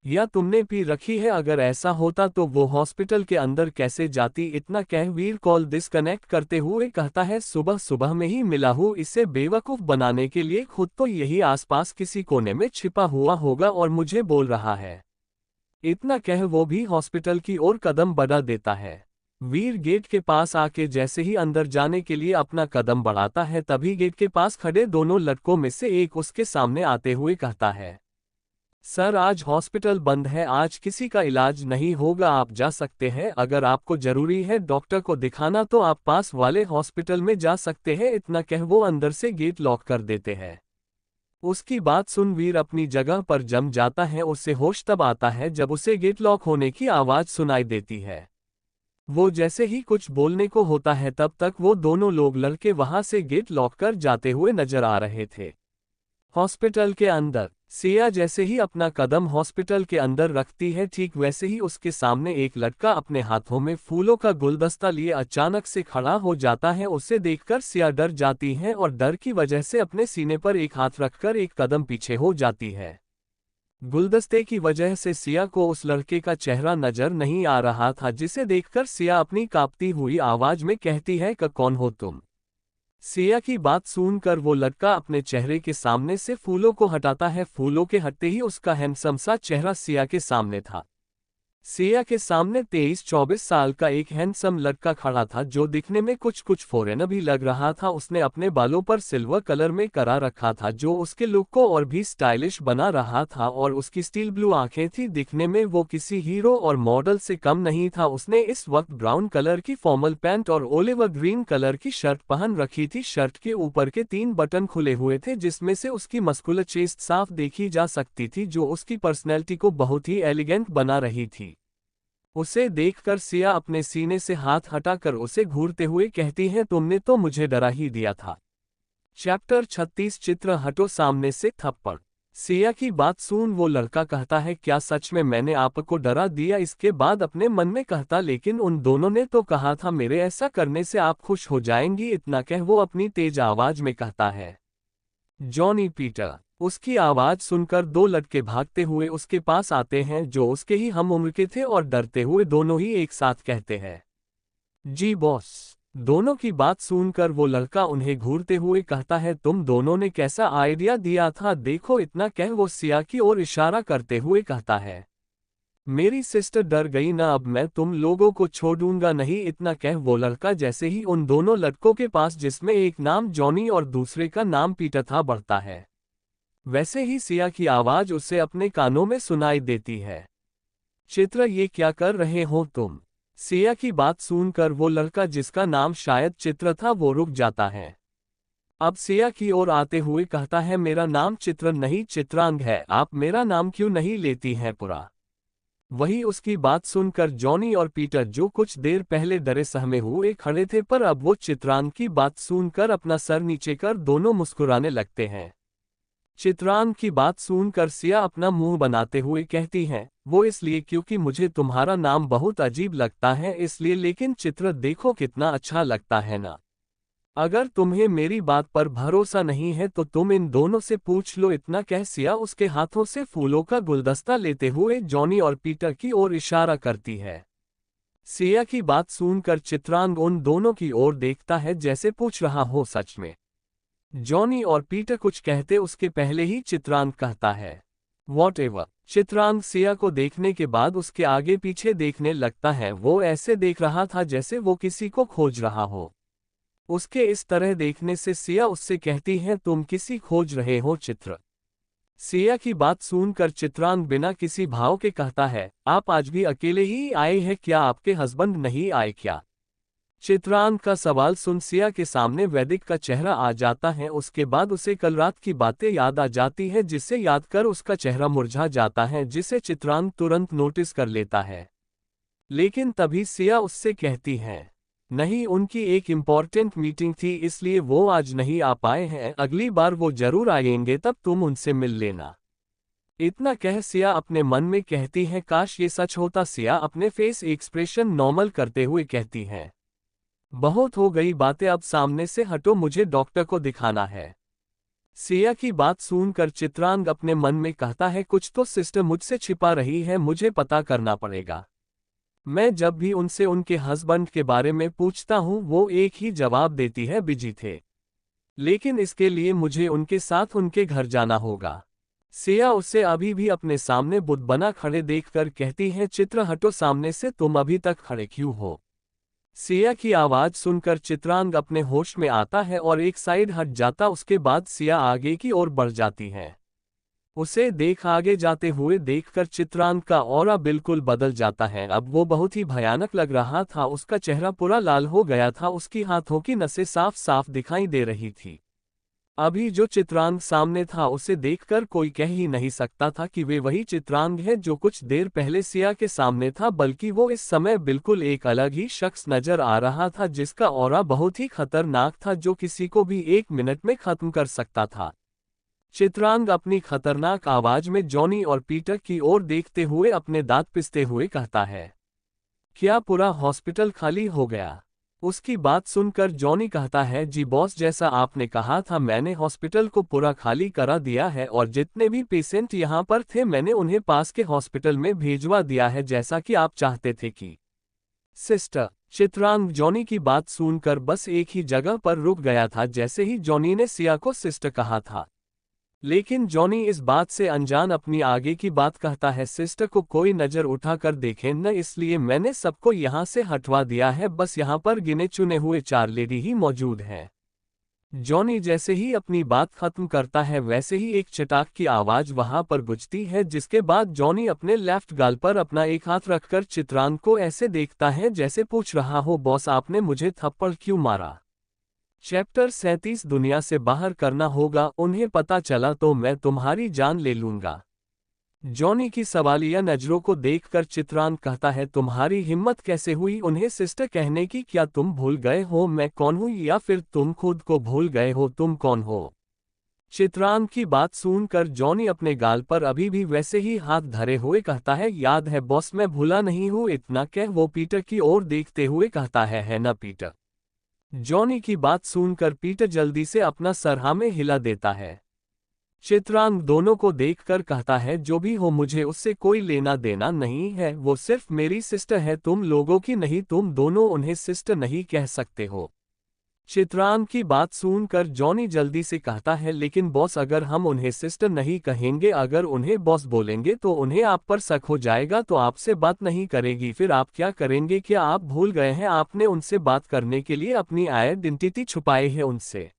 या तुमने पी रखी है? अगर ऐसा होता तो वो हॉस्पिटल के अंदर कैसे जाती? इतना कह वीर कॉल डिस्कनेक्ट करते हुए कहता है, सुबह सुबह में ही मिला हूँ, इसे बेवकूफ बनाने के लिए खुद तो यही आसपास किसी कोने में छिपा हुआ होगा और मुझे बोल रहा है। इतना कह वो भी हॉस्पिटल की ओर कदम बढ़ा देता है। वीर गेट के पास आके जैसे ही अंदर जाने के लिए अपना कदम बढ़ाता है तभी गेट के पास खड़े दोनों लड़कों में से एक उसके सामने आते हुए कहता है, सर आज हॉस्पिटल बंद है, आज किसी का इलाज नहीं होगा, आप जा सकते हैं। अगर आपको जरूरी है डॉक्टर को दिखाना तो आप पास वाले हॉस्पिटल में जा सकते हैं। इतना कह वो अंदर से गेट लॉक कर देते हैं। उसकी बात सुन वीर अपनी जगह पर जम जाता है। उसे होश तब आता है जब उसे गेट लॉक होने की आवाज सुनाई देती है। वो जैसे ही कुछ बोलने को होता है तब तक वो दोनों लोग लड़के वहां से गेट लॉक कर जाते हुए नजर आ रहे थे। हॉस्पिटल के अंदर सिया जैसे ही अपना कदम हॉस्पिटल के अंदर रखती है ठीक वैसे ही उसके सामने एक लड़का अपने हाथों में फूलों का गुलदस्ता लिए अचानक से खड़ा हो जाता है। उसे देखकर सिया डर जाती है और डर की वजह से अपने सीने पर एक हाथ रखकर एक कदम पीछे हो जाती है। गुलदस्ते की वजह से सिया को उस लड़के का चेहरा नजर नहीं आ रहा था जिसे देखकर सिया अपनी कांपती हुई आवाज में कहती है, कौन हो तुम? सिया की बात सुनकर वो लड़का अपने चेहरे के सामने से फूलों को हटाता है। फूलों के हटते ही उसका हैंडसम सा चेहरा सिया के सामने था। सिया के सामने 23-24 साल का एक हैंडसम लड़का खड़ा था जो दिखने में कुछ फॉरेनर भी लग रहा था। उसने अपने बालों पर सिल्वर कलर में करा रखा था जो उसके लुक को और भी स्टाइलिश बना रहा था और उसकी स्टील ब्लू आंखें थी। दिखने में वो किसी हीरो और मॉडल से कम नहीं था। उसने इस वक्त ब्राउन कलर की फॉर्मल पैंट और ओलिवर ग्रीन कलर की शर्ट पहन रखी थी। शर्ट के ऊपर के 3 बटन खुले हुए थे जिसमें से उसकी मस्कुलर चेस्ट साफ देखी जा सकती थी जो उसकी पर्सनैलिटी को बहुत ही एलिगेंट बना रही थी। उसे देखकर सिया अपने सीने से हाथ हटाकर उसे घूरते हुए कहती है, तुमने तो मुझे डरा ही दिया था। चैप्टर 36 चित्र हटो सामने से थप्पड़। सिया की बात सुन वो लड़का कहता है, क्या सच में मैंने आपको डरा दिया? इसके बाद अपने मन में कहता, लेकिन उन दोनों ने तो कहा था मेरे ऐसा करने से आप खुश हो जाएंगी। इतना कह वो अपनी तेज आवाज में कहता है, जॉनी पीटर। उसकी आवाज सुनकर 2 लड़के भागते हुए उसके पास आते हैं जो उसके ही हम उम्र के थे और डरते हुए दोनों ही एक साथ कहते हैं, जी बॉस। दोनों की बात सुनकर वो लड़का उन्हें घूरते हुए कहता है, तुम दोनों ने कैसा आइडिया दिया था? देखो। इतना कह वो सिया की ओर इशारा करते हुए कहता है, मेरी सिस्टर डर गई ना, अब मैं तुम लोगों को छोड़ूंगा नहीं। इतना कह वो लड़का जैसे ही उन दोनों लड़कों के पास जिसमें एक नाम जॉनी और दूसरे का नाम पीटर था बढ़ता है वैसे ही सिया की आवाज उसे अपने कानों में सुनाई देती है, चित्र ये क्या कर रहे हो तुम? सिया की बात सुनकर वो लड़का जिसका नाम शायद चित्र था वो रुक जाता है। अब सिया की ओर आते हुए कहता है, मेरा नाम चित्र नहीं चित्रांग है, आप मेरा नाम क्यों नहीं लेती हैं पूरा? वही उसकी बात सुनकर जॉनी और पीटर जो कुछ देर पहले डरे सहमे हुए खड़े थे पर अब वो चित्रांग की बात सुनकर अपना सर नीचे कर दोनों मुस्कुराने लगते हैं। चित्रांग की बात सुनकर सिया अपना मुंह बनाते हुए कहती है, वो इसलिए क्योंकि मुझे तुम्हारा नाम बहुत अजीब लगता है इसलिए। लेकिन चित्र देखो कितना अच्छा लगता है ना। अगर तुम्हें मेरी बात पर भरोसा नहीं है तो तुम इन दोनों से पूछ लो। इतना कह सिया उसके हाथों से फूलों का गुलदस्ता लेते हुए जॉनी और पीटर की ओर इशारा करती है। सिया की बात सुनकर चित्रांग उन दोनों की ओर देखता है जैसे पूछ रहा हो, सच में? जॉनी और पीटर कुछ कहते उसके पहले ही चित्रांग कहता है, वॉटएवर। चित्रांग सिया को देखने के बाद उसके आगे पीछे देखने लगता है। वो ऐसे देख रहा था जैसे वो किसी को खोज रहा हो। उसके इस तरह देखने से सिया उससे कहती है, तुम किसी खोज रहे हो चित्र? सिया की बात सुनकर चित्रांग बिना किसी भाव के कहता है, आप आज भी अकेले ही आए हैं क्या? आपके हस्बैंड नहीं आए क्या? चित्रांग का सवाल सुन सिया के सामने वैदिक का चेहरा आ जाता है। उसके बाद उसे कल रात की बातें याद आ जाती है, जिसे याद कर उसका चेहरा मुरझा जाता है, जिसे चित्रांग तुरंत नोटिस कर लेता है। लेकिन तभी सिया उससे कहती है, नहीं, उनकी एक इम्पॉर्टेंट मीटिंग थी इसलिए वो आज नहीं आ पाए हैं, अगली बार वो जरूर आएंगे, तब तुम उनसे मिल लेना। इतना कह सिया अपने मन में कहती है, काश ये सच होता। सिया अपने फेस एक्सप्रेशन नॉर्मल करते हुए कहती है, बहुत हो गई बातें, अब सामने से हटो, मुझे डॉक्टर को दिखाना है। सिया की बात सुनकर चित्रांग अपने मन में कहता है, कुछ तो सिस्टर मुझसे छिपा रही है, मुझे पता करना पड़ेगा। मैं जब भी उनसे उनके हस्बैंड के बारे में पूछता हूँ वो एक ही जवाब देती है, बिजी थे। लेकिन इसके लिए मुझे उनके साथ उनके घर जाना होगा। सिया उसे अभी भी अपने सामने बुत बना खड़े देखकर कहती है, चित्र हटो सामने से, तुम अभी तक खड़े क्यों हो। सिया की आवाज सुनकर चित्रांग अपने होश में आता है और एक साइड हट जाता। उसके बाद सिया आगे की ओर बढ़ जाती है। उसे आगे जाते हुए देखकर चित्रांग का ऑरा बिल्कुल बदल जाता है। अब वो बहुत ही भयानक लग रहा था, उसका चेहरा पूरा लाल हो गया था, उसकी हाथों की नसें साफ साफ दिखाई दे रही थी। अभी जो चित्रांग सामने था उसे देखकर कोई कह ही नहीं सकता था कि वे वही चित्रांग है जो कुछ देर पहले सिया के सामने था, बल्कि वो इस समय बिल्कुल एक अलग ही शख्स नजर आ रहा था, जिसका ऑरा बहुत ही खतरनाक था, जो किसी को भी एक मिनट में खत्म कर सकता था। चित्रांग अपनी खतरनाक आवाज में जॉनी और पीटर की ओर देखते हुए अपने दांत पिसते हुए कहता है, क्या पूरा हॉस्पिटल खाली हो गया। उसकी बात सुनकर जॉनी कहता है, जी बॉस, जैसा आपने कहा था मैंने हॉस्पिटल को पूरा खाली करा दिया है और जितने भी पेशेंट यहाँ पर थे मैंने उन्हें पास के हॉस्पिटल में भेजवा दिया है, जैसा कि आप चाहते थे कि सिस्टर। चित्रांग जॉनी की बात सुनकर बस एक ही जगह पर रुक गया था, जैसे ही जॉनी ने सिया को सिस्टर कहा था। लेकिन जॉनी इस बात से अनजान अपनी आगे की बात कहता है, सिस्टर को कोई नजर उठाकर देखे न, इसलिए मैंने सबको यहाँ से हटवा दिया है, बस यहाँ पर गिने चुने हुए 4 लेडी ही मौजूद हैं। जॉनी जैसे ही अपनी बात खत्म करता है वैसे ही एक चटाक की आवाज वहां पर गूंजती है, जिसके बाद जॉनी अपने लेफ्ट गाल पर अपना एक हाथ रखकर चित्रांग को ऐसे देखता है जैसे पूछ रहा हो, बॉस आपने मुझे थप्पड़ क्यों मारा। चैप्टर 37 दुनिया से बाहर करना होगा, उन्हें पता चला तो मैं तुम्हारी जान ले लूंगा। जॉनी की सवालिया नजरों को देखकर चित्रांग कहता है, तुम्हारी हिम्मत कैसे हुई उन्हें सिस्टर कहने की, क्या तुम भूल गए हो मैं कौन हूं, या फिर तुम खुद को भूल गए हो तुम कौन हो। चित्रांग की बात सुनकर जॉनी अपने गाल पर अभी भी वैसे ही हाथ धरे हुए कहता है, याद है बॉस, मैं भूला नहीं हूं। इतना कह वो पीटर की ओर देखते हुए कहता है ना पीटर। जॉनी की बात सुनकर पीटर जल्दी से अपना सर हाँ में हिला देता है। चित्रांग दोनों को देखकर कहता है, जो भी हो मुझे उससे कोई लेना देना नहीं है, वो सिर्फ मेरी सिस्टर है, तुम लोगों की नहीं, तुम दोनों उन्हें सिस्टर नहीं कह सकते हो। चित्रांग की बात सुनकर जॉनी जल्दी से कहता है, लेकिन बॉस अगर हम उन्हें सिस्टर नहीं कहेंगे, अगर उन्हें बॉस बोलेंगे तो उन्हें आप पर शक हो जाएगा, तो आपसे बात नहीं करेगी, फिर आप क्या करेंगे। क्या आप भूल गए हैं आपने उनसे बात करने के लिए अपनी आइडेंटिटी छुपाई है उनसे।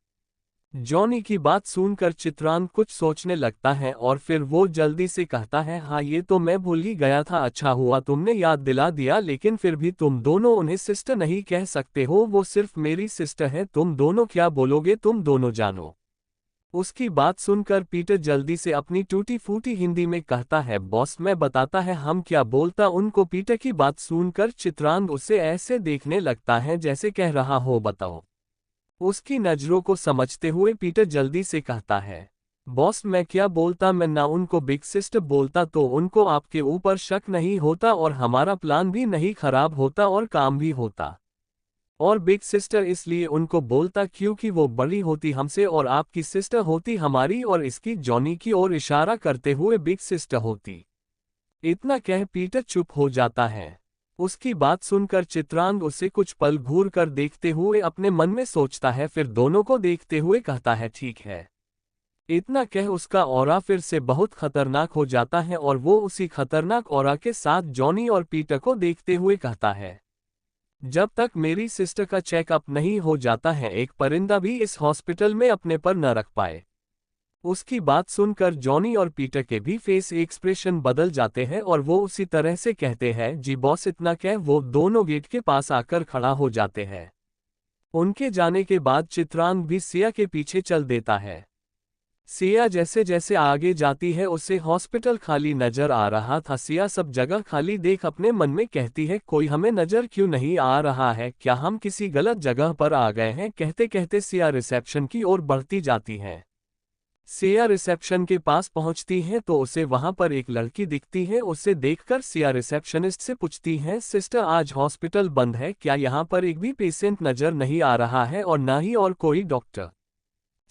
जॉनी की बात सुनकर चित्रांग कुछ सोचने लगता है और फिर वो जल्दी से कहता है, हाँ ये तो मैं भूल ही गया था, अच्छा हुआ तुमने याद दिला दिया, लेकिन फिर भी तुम दोनों उन्हें सिस्टर नहीं कह सकते हो, वो सिर्फ मेरी सिस्टर है, तुम दोनों क्या बोलोगे, तुम दोनों जानो। उसकी बात सुनकर पीटर जल्दी से अपनी टूटी फूटी हिंदी में कहता है, बॉस मैं बताता है हम क्या बोलता उनको। पीटर की बात सुनकर चित्रांग उसे ऐसे देखने लगता है जैसे कह रहा हो बताओ। उसकी नजरों को समझते हुए पीटर जल्दी से कहता है, बॉस मैं क्या बोलता, मैं ना उनको बिग सिस्टर बोलता तो उनको आपके ऊपर शक नहीं होता और हमारा प्लान भी नहीं खराब होता और काम भी होता। और बिग सिस्टर इसलिए उनको बोलता क्योंकि वो बड़ी होती हमसे और आपकी सिस्टर होती हमारी, और इसकी जॉनी की ओर इशारा करते हुए बिग सिस्टर होती। इतना कह पीटर चुप हो जाता है। उसकी बात सुनकर चित्रांग उसे कुछ पल घूर कर देखते हुए अपने मन में सोचता है, फिर दोनों को देखते हुए कहता है, ठीक है। इतना कह उसका ऑरा फिर से बहुत खतरनाक हो जाता है और वो उसी खतरनाक ऑरा के साथ जॉनी और पीटर को देखते हुए कहता है, जब तक मेरी सिस्टर का चेकअप नहीं हो जाता है एक परिंदा भी इस हॉस्पिटल में अपने पर न रख पाए। उसकी बात सुनकर जॉनी और पीटर के भी फेस एक्सप्रेशन बदल जाते हैं और वो उसी तरह से कहते हैं, जी बॉस इतना कह वो दोनों गेट के पास आकर खड़ा हो जाते हैं। उनके जाने के बाद चित्रांग भी सिया के पीछे चल देता है। सिया जैसे जैसे आगे जाती है उसे हॉस्पिटल खाली नजर आ रहा था। सिया सब जगह खाली देख अपने मन में कहती है, कोई हमें नजर क्यों नहीं आ रहा है, क्या हम किसी गलत जगह पर आ गए हैं। कहते कहते सिया रिसेप्शन की ओर बढ़ती जाती है। सिया रिसेप्शन के पास पहुंचती है तो उसे वहां पर एक लड़की दिखती है। उसे देखकर सिया रिसेप्शनिस्ट से पूछती है, सिस्टर आज हॉस्पिटल बंद है, क्या यहाँ पर एक भी पेशेंट नजर नहीं आ रहा है और ना ही और कोई डॉक्टर।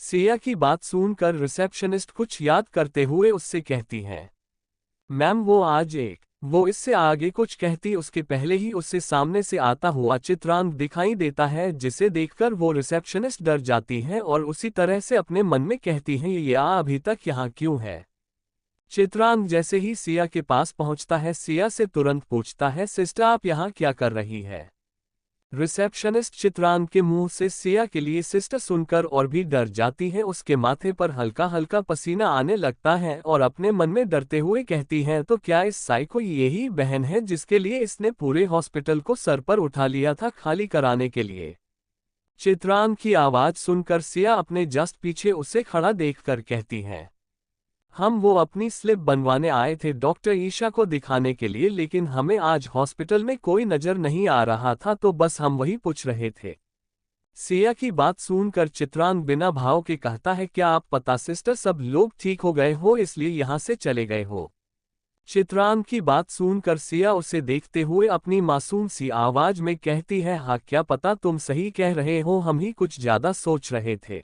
सिया की बात सुनकर रिसेप्शनिस्ट कुछ याद करते हुए उससे कहती है, मैम वो इससे आगे कुछ कहती उसके पहले ही उससे सामने से आता हुआ चित्रांग दिखाई देता है, जिसे देखकर वो रिसेप्शनिस्ट डर जाती है और उसी तरह से अपने मन में कहती है, ये अभी तक यहाँ क्यों है। चित्रांग जैसे ही सिया के पास पहुंचता है सिया से तुरंत पूछता है, सिस्टर आप यहाँ क्या कर रही है। रिसेप्शनिस्ट चित्रांग के मुंह से सिया के लिए सिस्टर सुनकर और भी डर जाती है। उसके माथे पर हल्का हल्का पसीना आने लगता है और अपने मन में डरते हुए कहती है, तो क्या इस साइको यही बहन है जिसके लिए इसने पूरे हॉस्पिटल को सर पर उठा लिया था खाली कराने के लिए। चित्रांग की आवाज सुनकर सिया अपने जस्ट पीछे उसे खड़ा देखकर कहती है, हम वो अपनी स्लिप बनवाने आए थे डॉक्टर ईशा को दिखाने के लिए, लेकिन हमें आज हॉस्पिटल में कोई नजर नहीं आ रहा था तो बस हम वही पूछ रहे थे। सिया की बात सुनकर चित्रांग बिना भाव के कहता है, क्या आप पता सिस्टर सब लोग ठीक हो गए हो इसलिए यहाँ से चले गए हो। चित्रांग की बात सुनकर सिया उसे देखते हुए अपनी मासूम सी आवाज में कहती है, हाँ क्या पता तुम सही कह रहे हो, हम ही कुछ ज्यादा सोच रहे थे।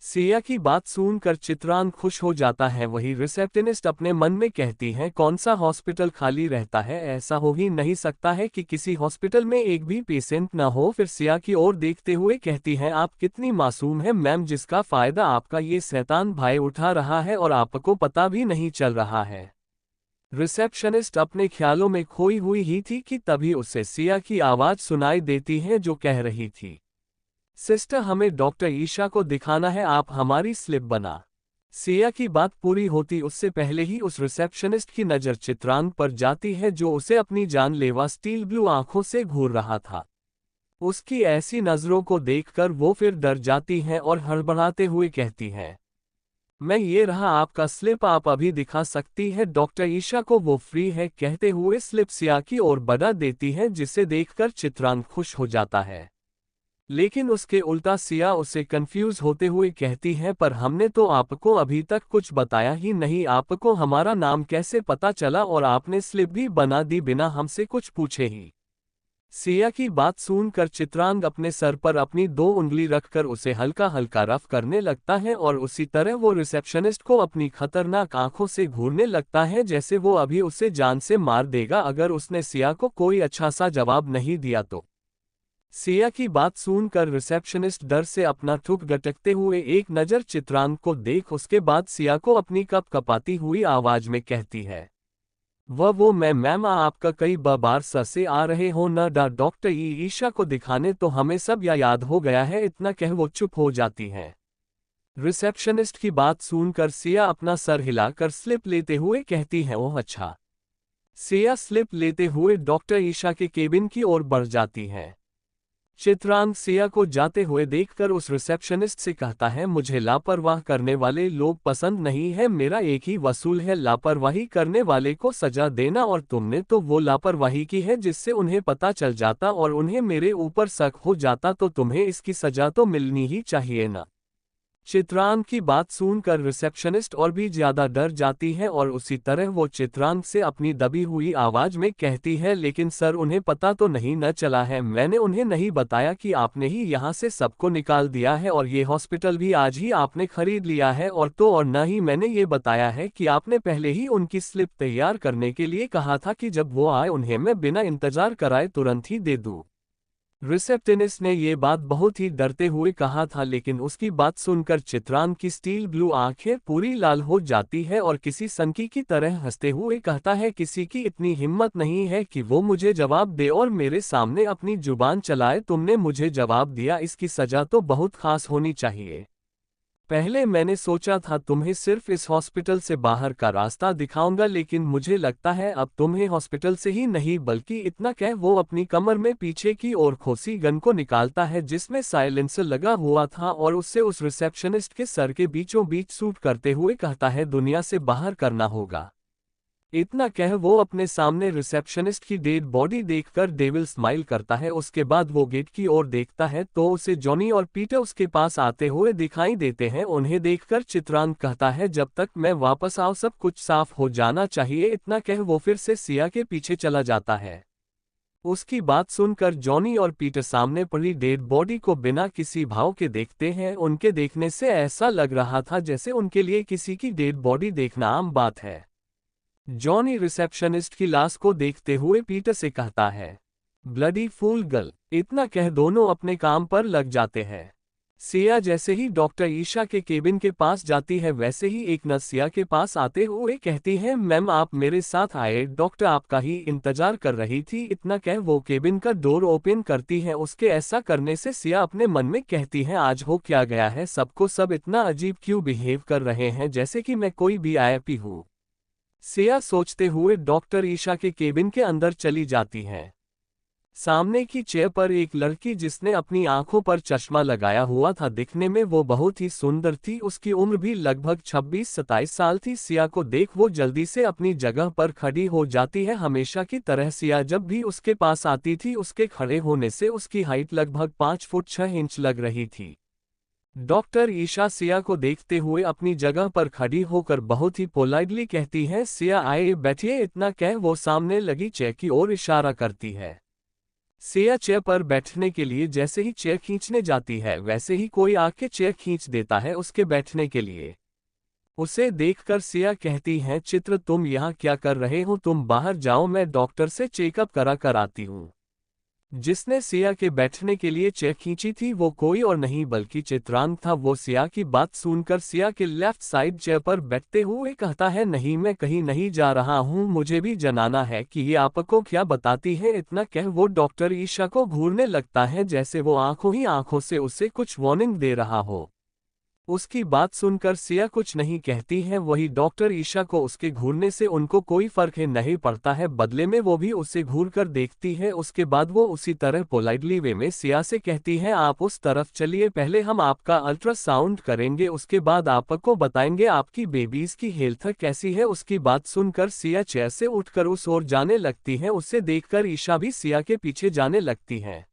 सिया की बात सुनकर चित्रांग खुश हो जाता है। वही रिसेप्शनिस्ट अपने मन में कहती है, कौन सा हॉस्पिटल खाली रहता है, ऐसा हो ही नहीं सकता है कि किसी हॉस्पिटल में एक भी पेशेंट ना हो। फिर सिया की ओर देखते हुए कहती है, आप कितनी मासूम है मैम, जिसका फायदा आपका ये शैतान भाई उठा रहा है और आपको पता भी नहीं चल रहा है। रिसेप्शनिस्ट अपने ख्यालों में खोई हुई ही थी कि तभी उसे सिया की आवाज सुनाई देती है जो कह रही थी, सिस्टर हमें डॉक्टर ईशा को दिखाना है, आप हमारी स्लिप बना। सिया की बात पूरी होती उससे पहले ही उस रिसेप्शनिस्ट की नज़र चित्रांग पर जाती है जो उसे अपनी जानलेवा स्टील ब्लू आंखों से घूर रहा था। उसकी ऐसी नज़रों को देखकर वो फिर डर जाती है और हड़बड़ाते हुए कहती है, मैं ये रहा आपका स्लिप, आप अभी दिखा सकती है डॉक्टर ईशा को, वो फ्री है। कहते हुए स्लिप सिया की ओर बढ़ा देती है जिसे देखकर चित्रांग खुश हो जाता है। लेकिन उसके उल्टा सिया उसे कंफ्यूज होते हुए कहती है, पर हमने तो आपको अभी तक कुछ बताया ही नहीं, आपको हमारा नाम कैसे पता चला और आपने स्लिप भी बना दी बिना हमसे कुछ पूछे ही। सिया की बात सुनकर चित्रांग अपने सर पर अपनी 2 उंगली रखकर उसे हल्का हल्का रफ करने लगता है और उसी तरह वो रिसेप्शनिस्ट को अपनी खतरनाक आंखों से घूरने लगता है जैसे वो अभी उसे जान से मार देगा अगर उसने सिया को कोई अच्छा सा जवाब नहीं दिया तो। सिया की बात सुनकर रिसेप्शनिस्ट डर से अपना ठुक गटकते हुए एक नज़र चित्रांग को देख उसके बाद सिया को अपनी कप कपाती हुई आवाज में कहती है, वो मैं मैम आपका कई बार से आ रहे हो न डॉक्टर ईशा को दिखाने, तो हमें सब याद हो गया है। इतना कह वो चुप हो जाती है। रिसेप्शनिस्ट की बात सुनकर सिया अपना सर हिलाकर स्लिप लेते हुए कहती है, ओह अच्छा। सिया स्लिप लेते हुए डॉक्टर ईशा के केबिन की ओर बढ़ जाती है। चित्रांग सिया को जाते हुए देखकर उस रिसेप्शनिस्ट से कहता है, मुझे लापरवाह करने वाले लोग पसंद नहीं है, मेरा एक ही वसूल है, लापरवाही करने वाले को सजा देना, और तुमने तो वो लापरवाही की है जिससे उन्हें पता चल जाता और उन्हें मेरे ऊपर शक हो जाता, तो तुम्हें इसकी सजा तो मिलनी ही चाहिए ना। चित्रांग की बात सुनकर रिसेप्शनिस्ट और भी ज्यादा डर जाती है और उसी तरह वो चित्रांग से अपनी दबी हुई आवाज में कहती है, लेकिन सर उन्हें पता तो नहीं न चला है, मैंने उन्हें नहीं बताया कि आपने ही यहाँ से सबको निकाल दिया है और ये हॉस्पिटल भी आज ही आपने खरीद लिया है, और न ही मैंने ये बताया है कि आपने पहले ही उनकी स्लिप तैयार करने के लिए कहा था कि जब वो आए उन्हें मैं बिना इंतजार कराए तुरंत ही दे दूँ। रिसेप्शनिस्ट ने ये बात बहुत ही डरते हुए कहा था, लेकिन उसकी बात सुनकर चित्रांग की स्टील ब्लू आंखें पूरी लाल हो जाती है और किसी संकी की तरह हंसते हुए कहता है, किसी की इतनी हिम्मत नहीं है कि वो मुझे जवाब दे और मेरे सामने अपनी जुबान चलाए, तुमने मुझे जवाब दिया, इसकी सजा तो बहुत खास होनी चाहिए। पहले मैंने सोचा था तुम्हें सिर्फ इस हॉस्पिटल से बाहर का रास्ता दिखाऊंगा, लेकिन मुझे लगता है अब तुम्हें हॉस्पिटल से ही नहीं बल्कि इतना कह वो अपनी कमर में पीछे की ओर खोसी गन को निकालता है जिसमें साइलेंसर लगा हुआ था और उससे उस रिसेप्शनिस्ट के सर के बीचों बीच शूट करते हुए कहता है दुनिया से बाहर करना होगा। इतना कह वो अपने सामने रिसेप्शनिस्ट की डेड बॉडी देखकर डेविल स्माइल करता है। उसके बाद वो गेट की ओर देखता है तो उसे जॉनी और पीटर उसके पास आते हुए दिखाई देते हैं। उन्हें देखकर चित्रांत कहता है जब तक मैं वापस आऊं सब कुछ साफ हो जाना चाहिए। इतना कह वो फिर से सिया के पीछे चला जाता है। उसकी बात सुनकर जॉनी और पीटर सामने पड़ी डेड बॉडी को बिना किसी भाव के देखते हैं। उनके देखने से ऐसा लग रहा था जैसे उनके लिए किसी की डेड बॉडी देखना आम बात है। जॉनी रिसेप्शनिस्ट की लाश को देखते हुए पीटर से कहता है ब्लडी फूल गर्ल। इतना कह दोनों अपने काम पर लग जाते हैं। सिया जैसे ही डॉक्टर ईशा के केबिन के पास जाती है वैसे ही एक नर्स सिया के पास आते हुए कहती है मैम आप मेरे साथ आए, डॉक्टर आपका ही इंतजार कर रही थी। इतना कह वो केबिन का डोर ओपन करती है। उसके ऐसा करने से सिया अपने मन में कहती है आज हो क्या गया है, सबको सब इतना अजीब क्यों बिहेव कर रहे हैं जैसे कि मैं कोई वीआईपी हूँ। सिया सोचते हुए डॉक्टर ईशा के केबिन के अंदर चली जाती है। सामने की चेयर पर एक लड़की जिसने अपनी आंखों पर चश्मा लगाया हुआ था, दिखने में वो बहुत ही सुंदर थी। उसकी उम्र भी लगभग 26-27 साल थी। सिया को देख वो जल्दी से अपनी जगह पर खड़ी हो जाती है। हमेशा की तरह सिया जब भी उसके पास आती थी उसके खड़े होने से उसकी हाइट लगभग 5 फुट 6 इंच लग रही थी। डॉक्टर ईशा सिया को देखते हुए अपनी जगह पर खड़ी होकर बहुत ही पोलाइटली कहती है सिया आए बैठिए। इतना कह वो सामने लगी चेयर की ओर इशारा करती है। सिया चेयर पर बैठने के लिए जैसे ही चेयर खींचने जाती है वैसे ही कोई आके चेयर खींच देता है उसके बैठने के लिए। उसे देखकर सिया कहती है चित्र तुम यहाँ क्या कर रहे हो, तुम बाहर जाओ, मैं डॉक्टर से चेकअप करा कर आती हूँ। जिसने सिया के बैठने के लिए चेयर खींची थी वो कोई और नहीं बल्कि चित्रांत था। वो सिया की बात सुनकर सिया के लेफ्ट साइड चेयर पर बैठते हुए कहता है नहीं मैं कहीं नहीं जा रहा हूँ, मुझे भी जनाना है कि ये आपको क्या बताती है। इतना कह वो डॉक्टर ईशा को घूरने लगता है जैसे वो आंखों ही आंखों से उसे कुछ वार्निंग दे रहा हो। उसकी बात सुनकर सिया कुछ नहीं कहती है। वही डॉक्टर ईशा को उसके घूरने से उनको कोई फर्क नहीं पड़ता है। बदले में वो भी उसे घूर कर देखती है। उसके बाद वो उसी तरह पोलाइटली वे में सिया से कहती है आप उस तरफ चलिए, पहले हम आपका अल्ट्रासाउंड करेंगे, उसके बाद आपको बताएंगे आपकी बेबीज की हेल्थ कैसी है। उसकी बात सुनकर सिया चेयर से उठकर उस ओर जाने लगती है। उसे देखकर ईशा भी सिया के पीछे जाने लगती है।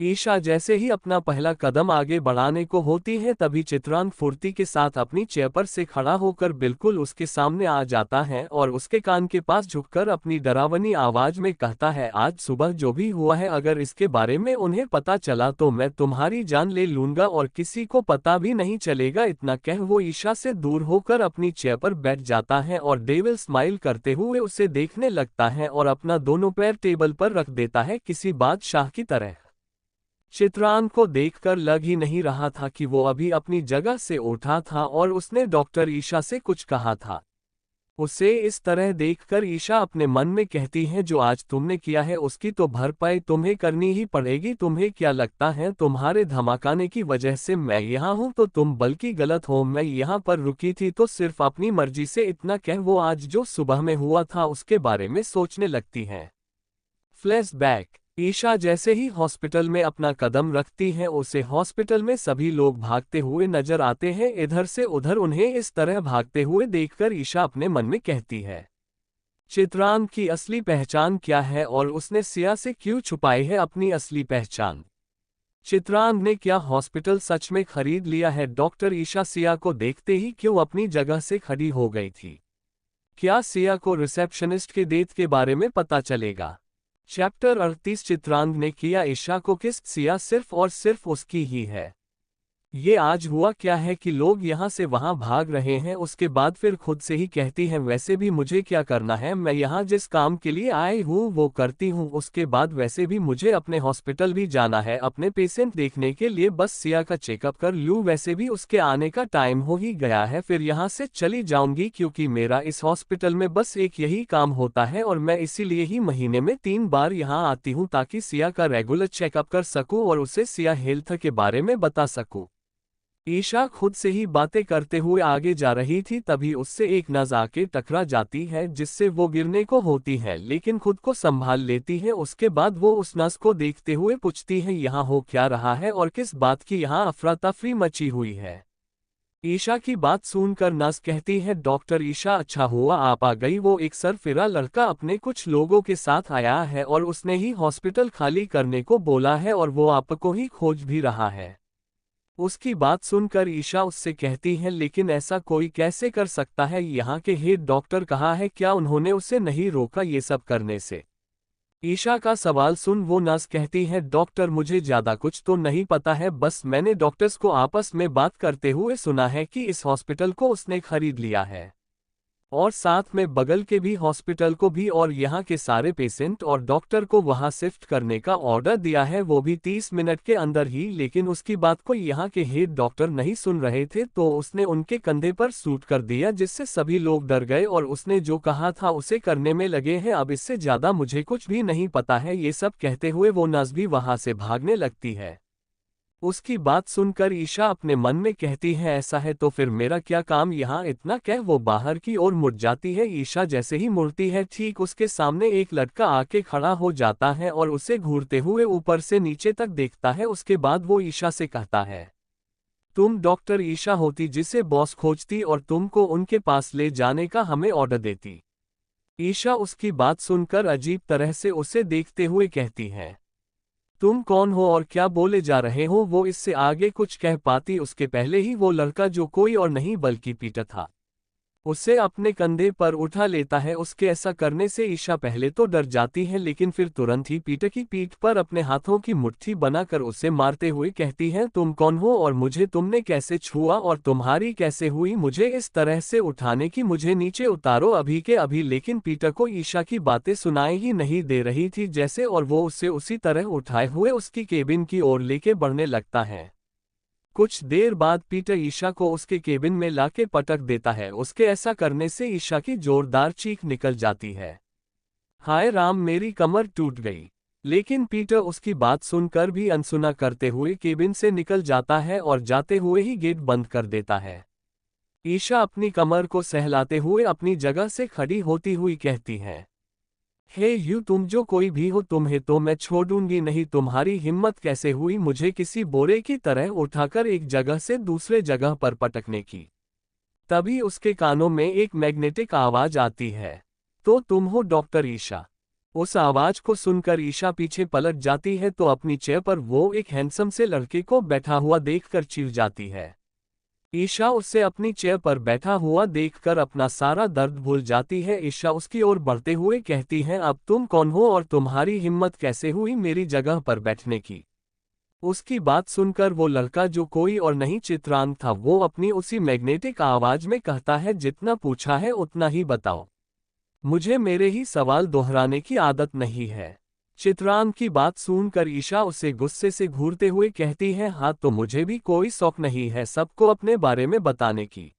ईशा जैसे ही अपना पहला कदम आगे बढ़ाने को होती है तभी चित्रांत फुर्ती के साथ अपनी चेयर पर से खड़ा होकर बिल्कुल उसके सामने आ जाता है और उसके कान के पास झुककर अपनी डरावनी आवाज में कहता है आज सुबह जो भी हुआ है अगर इसके बारे में उन्हें पता चला तो मैं तुम्हारी जान ले लूंगा और किसी को पता भी नहीं चलेगा। इतना कह वो ईशा से दूर होकर अपनी चेयर पर बैठ जाता है और डेविल स्माइल करते हुए उसे देखने लगता है और अपना दोनों पैर टेबल पर रख देता है किसी बादशाह की तरह। चित्रांत को देखकर लग ही नहीं रहा था कि वो अभी अपनी जगह से उठा था और उसने डॉक्टर ईशा से कुछ कहा था। उसे इस तरह देखकर ईशा अपने मन में कहती है जो आज तुमने किया है उसकी तो भरपाई तुम्हें करनी ही पड़ेगी। तुम्हें क्या लगता है तुम्हारे धमाकाने की वजह से मैं यहाँ हूँ तो तुम बल्कि गलत हो, मैं यहाँ पर रुकी थी तो सिर्फ अपनी मर्जी से। इतना कह वो आज जो सुबह में हुआ था उसके बारे में सोचने लगती है। फ्लैशबैक। ईशा जैसे ही हॉस्पिटल में अपना कदम रखती है उसे हॉस्पिटल में सभी लोग भागते हुए नजर आते हैं। इधर से उधर उन्हें इस तरह भागते हुए देखकर ईशा अपने मन में कहती है चित्रांत की असली पहचान क्या है और उसने सिया से क्यों छुपाई है अपनी असली पहचान। चित्रांत ने क्या हॉस्पिटल सच में खरीद लिया है। डॉक्टर ईशा सिया को देखते ही क्यों अपनी जगह से खड़ी हो गई थी। क्या सिया को रिसेप्शनिस्ट के डेथ के बारे में पता चलेगा। चैप्टर 38 चित्रांत ने किया ईशा को किस, सिया सिर्फ और सिर्फ उसकी ही है। ये आज हुआ क्या है कि लोग यहाँ से वहाँ भाग रहे हैं। उसके बाद फिर खुद से ही कहती है वैसे भी मुझे क्या करना है, मैं यहाँ जिस काम के लिए आई हूँ वो करती हूँ। उसके बाद वैसे भी मुझे अपने हॉस्पिटल भी जाना है अपने पेशेंट देखने के लिए, बस सिया का चेकअप कर लूँ, वैसे भी उसके आने का टाइम हो ही गया है, फिर यहाँ से चली जाऊंगी क्योंकि मेरा इस हॉस्पिटल में बस एक यही काम होता है और मैं इसीलिए ही महीने में 3 बार यहाँ आती हूँ ताकि सिया का रेगुलर चेकअप कर सकूँ और उसे सिया हेल्थ के बारे में बता सकूँ। ईशा खुद से ही बातें करते हुए आगे जा रही थी, तभी उससे एक नस आके टकरा जाती है जिससे वो गिरने को होती है, लेकिन खुद को संभाल लेती है। उसके बाद वो उस नस को देखते हुए पूछती है, यहाँ हो क्या रहा है और किस बात की यहाँ अफरा तफरी मची हुई है। ईशा की बात सुनकर नस कहती है, डॉक्टर ईशा, अच्छा हुआ आप आ गई। वो एक सरफिरा लड़का अपने कुछ लोगों के साथ आया है और उसने ही हॉस्पिटल खाली करने को बोला है और वो आपको ही खोज भी रहा है। उसकी बात सुनकर ईशा उससे कहती है, लेकिन ऐसा कोई कैसे कर सकता है? यहाँ के हेड डॉक्टर कहाँ है? क्या उन्होंने उसे नहीं रोका ये सब करने से? ईशा का सवाल सुन वो नर्स कहती है, डॉक्टर मुझे ज्यादा कुछ तो नहीं पता है, बस मैंने डॉक्टर्स को आपस में बात करते हुए सुना है कि इस हॉस्पिटल को उसने खरीद लिया है और साथ में बगल के भी हॉस्पिटल को भी, और यहाँ के सारे पेशेंट और डॉक्टर को वहाँ शिफ्ट करने का ऑर्डर दिया है, वो भी 30 मिनट के अंदर ही। लेकिन उसकी बात को यहाँ के हेड डॉक्टर नहीं सुन रहे थे, तो उसने उनके कंधे पर शूट कर दिया जिससे सभी लोग डर गए और उसने जो कहा था उसे करने में लगे हैं। अब इससे ज्यादा मुझे कुछ भी नहीं पता है। ये सब कहते हुए वो नर्स भी वहाँ से भागने लगती है। उसकी बात सुनकर ईशा अपने मन में कहती है, ऐसा है तो फिर मेरा क्या काम यहाँ? इतना कह वो बाहर की ओर मुड़ जाती है। ईशा जैसे ही मुड़ती है, ठीक उसके सामने एक लड़का आके खड़ा हो जाता है और उसे घूरते हुए ऊपर से नीचे तक देखता है। उसके बाद वो ईशा से कहता है, तुम डॉक्टर ईशा होती जिसे बॉस खोजती और तुमको उनके पास ले जाने का हमें ऑर्डर देती। ईशा उसकी बात सुनकर अजीब तरह से उसे देखते हुए कहती है, तुम कौन हो और क्या बोले जा रहे हो? वो इससे आगे कुछ कह पाती उसके पहले ही वो लड़का, जो कोई और नहीं बल्कि पीटर था, उसे अपने कंधे पर उठा लेता है। उसके ऐसा करने से ईशा पहले तो डर जाती है, लेकिन फिर तुरंत ही पीटर की पीठ पर अपने हाथों की मुट्ठी बनाकर उसे मारते हुए कहती है, तुम कौन हो और मुझे तुमने कैसे छुआ और तुम्हारी कैसे हुई मुझे इस तरह से उठाने की? मुझे नीचे उतारो अभी के अभी। लेकिन पीटर को ईशा की बातें सुनाई ही नहीं दे रही थी जैसे, और वो उसे उसी तरह उठाए हुए उसकी केबिन की ओर लेके बढ़ने लगता है। कुछ देर बाद पीटर ईशा को उसके केबिन में लाके पटक देता है। उसके ऐसा करने से ईशा की जोरदार चीख निकल जाती है, हाय राम, मेरी कमर टूट गई। लेकिन पीटर उसकी बात सुनकर भी अनसुना करते हुए केबिन से निकल जाता है और जाते हुए ही गेट बंद कर देता है। ईशा अपनी कमर को सहलाते हुए अपनी जगह से खड़ी होती हुई कहती है, हे यू, तुम जो कोई भी हो, तुम्हें तो मैं छोड़ूंगी नहीं। तुम्हारी हिम्मत कैसे हुई मुझे किसी बोरे की तरह उठाकर एक जगह से दूसरे जगह पर पटकने की? तभी उसके कानों में एक मैग्नेटिक आवाज आती है, तो तुम हो डॉक्टर ईशा? उस आवाज को सुनकर ईशा पीछे पलट जाती है तो अपनी चेयर पर वो एक हैंडसम से लड़के को बैठा हुआ देखकर चिढ़ जाती है। ईशा उससे अपनी चेयर पर बैठा हुआ देखकर अपना सारा दर्द भूल जाती है। ईशा उसकी ओर बढ़ते हुए कहती है, अब तुम कौन हो और तुम्हारी हिम्मत कैसे हुई मेरी जगह पर बैठने की? उसकी बात सुनकर वो लड़का, जो कोई और नहीं चित्रांग था, वो अपनी उसी मैग्नेटिक आवाज में कहता है, जितना पूछा है उतना ही बताओ, मुझे मेरे ही सवाल दोहराने की आदत नहीं है। चित्रांग की बात सुनकर ईशा उसे गुस्से से घूरते हुए कहती है, हाँ तो मुझे भी कोई शौक नहीं है सबको अपने बारे में बताने की।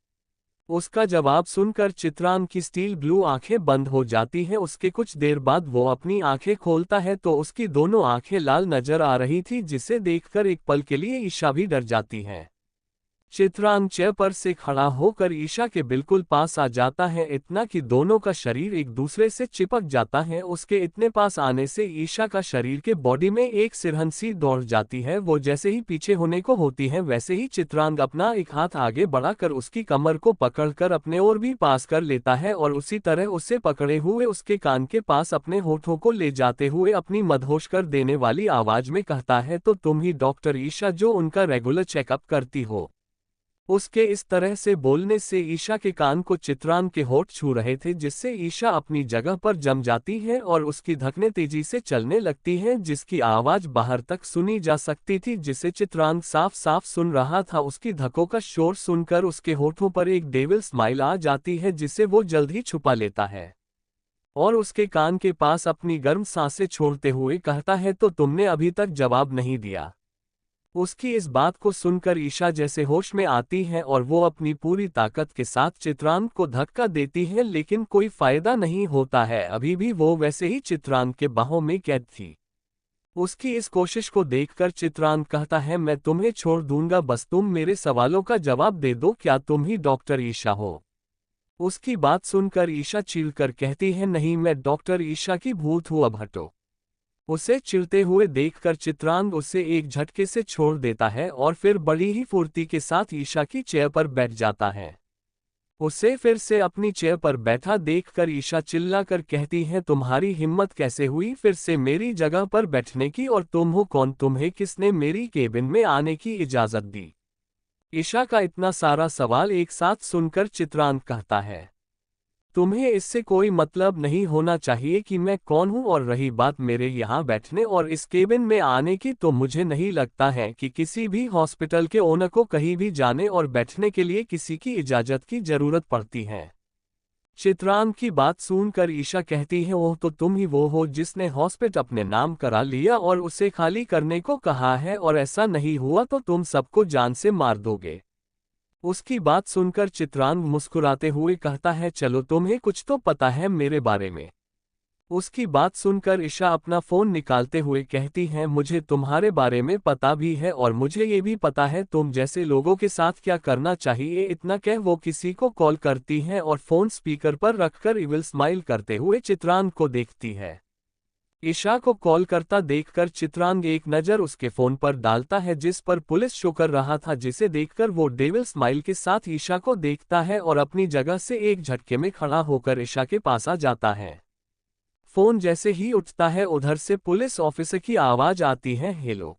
उसका जवाब सुनकर चित्रांग की स्टील ब्लू आंखें बंद हो जाती हैं। उसके कुछ देर बाद वो अपनी आंखें खोलता है तो उसकी दोनों आंखें लाल नजर आ रही थी, जिसे देखकर एक पल के लिए ईशा भी डर जाती है। चित्रांग चेयर पर से खड़ा होकर ईशा के बिल्कुल पास आ जाता है, इतना कि दोनों का शरीर एक दूसरे से चिपक जाता है। उसके इतने पास आने से ईशा का शरीर के बॉडी में एक सिरहन सी दौड़ जाती है। वो जैसे ही पीछे होने को होती है, वैसे ही चित्रांग अपना एक हाथ आगे बढ़ाकर उसकी कमर को पकड़कर अपने और भी पास कर लेता है और उसी तरह उसे पकड़े हुए उसके कान के पास अपने होठों को ले जाते हुए अपनी मदहोश कर देने वाली आवाज में कहता है, तो तुम ही डॉक्टर ईशा जो उनका रेगुलर चेकअप करती हो? उसके इस तरह से बोलने से ईशा के कान को चित्रांग के होठ छू रहे थे, जिससे ईशा अपनी जगह पर जम जाती है और उसकी धड़कनें तेजी से चलने लगती हैं, जिसकी आवाज बाहर तक सुनी जा सकती थी, जिसे चित्रांग साफ साफ सुन रहा था। उसकी धक्कों का शोर सुनकर उसके होठों पर एक डेविल स्माइल आ जाती है, जिसे वो जल्द ही छुपा लेता है और उसके कान के पास अपनी गर्म सांसें छोड़ते हुए कहता है, तो तुमने अभी तक जवाब नहीं दिया। उसकी इस बात को सुनकर ईशा जैसे होश में आती है और वो अपनी पूरी ताकत के साथ चित्रांग को धक्का देती है, लेकिन कोई फायदा नहीं होता है। अभी भी वो वैसे ही चित्रांग के बाहों में कैद थी। उसकी इस कोशिश को देखकर चित्रांग कहता है, मैं तुम्हें छोड़ दूंगा, बस तुम मेरे सवालों का जवाब दे दो, क्या तुम ही डॉक्टर ईशा हो? उसकी बात सुनकर ईशा चिढ़कर कहती है, नहीं, मैं डॉक्टर ईशा की भूत हूँ, अब हटो। उसे चिढ़ते हुए देखकर चित्रांग उसे एक झटके से छोड़ देता है और फिर बड़ी ही फुर्ती के साथ ईशा की चेयर पर बैठ जाता है। उसे फिर से अपनी चेयर पर बैठा देखकर ईशा चिल्लाकर कहती है, तुम्हारी हिम्मत कैसे हुई फिर से मेरी जगह पर बैठने की, और तुम हो कौन? तुम्हें किसने मेरी केबिन में आने की इजाजत दी? ईशा का इतना सारा सवाल एक साथ सुनकर चित्रांग कहता है, तुम्हें इससे कोई मतलब नहीं होना चाहिए कि मैं कौन हूं, और रही बात मेरे यहाँ बैठने और इस केबिन में आने की, तो मुझे नहीं लगता है कि किसी भी हॉस्पिटल के ओनर को कहीं भी जाने और बैठने के लिए किसी की इजाजत की जरूरत पड़ती है। चित्रांग की बात सुनकर ईशा कहती है, ओह, तो तुम ही वो हो जिसने हॉस्पिटल अपने नाम करा लिया और उसे खाली करने को कहा है, और ऐसा नहीं हुआ तो तुम सबको जान से मार दोगे। उसकी बात सुनकर चित्रांग मुस्कुराते हुए कहता है, चलो, तुम्हें कुछ तो पता है मेरे बारे में। उसकी बात सुनकर ईशा अपना फोन निकालते हुए कहती है, मुझे तुम्हारे बारे में पता भी है और मुझे ये भी पता है तुम जैसे लोगों के साथ क्या करना चाहिए। इतना कह वो किसी को कॉल करती है और फोन स्पीकर पर रखकर इविल स्माइल करते हुए चित्रांग को देखती है। ईशा को कॉल करता देखकर चित्रांग एक नज़र उसके फोन पर डालता है जिस पर पुलिस शो कर रहा था, जिसे देखकर वो डेविल स्माइल के साथ ईशा को देखता है और अपनी जगह से एक झटके में खड़ा होकर ईशा के पास आ जाता है। फोन जैसे ही उठता है उधर से पुलिस ऑफिसर की आवाज आती है, हेलो।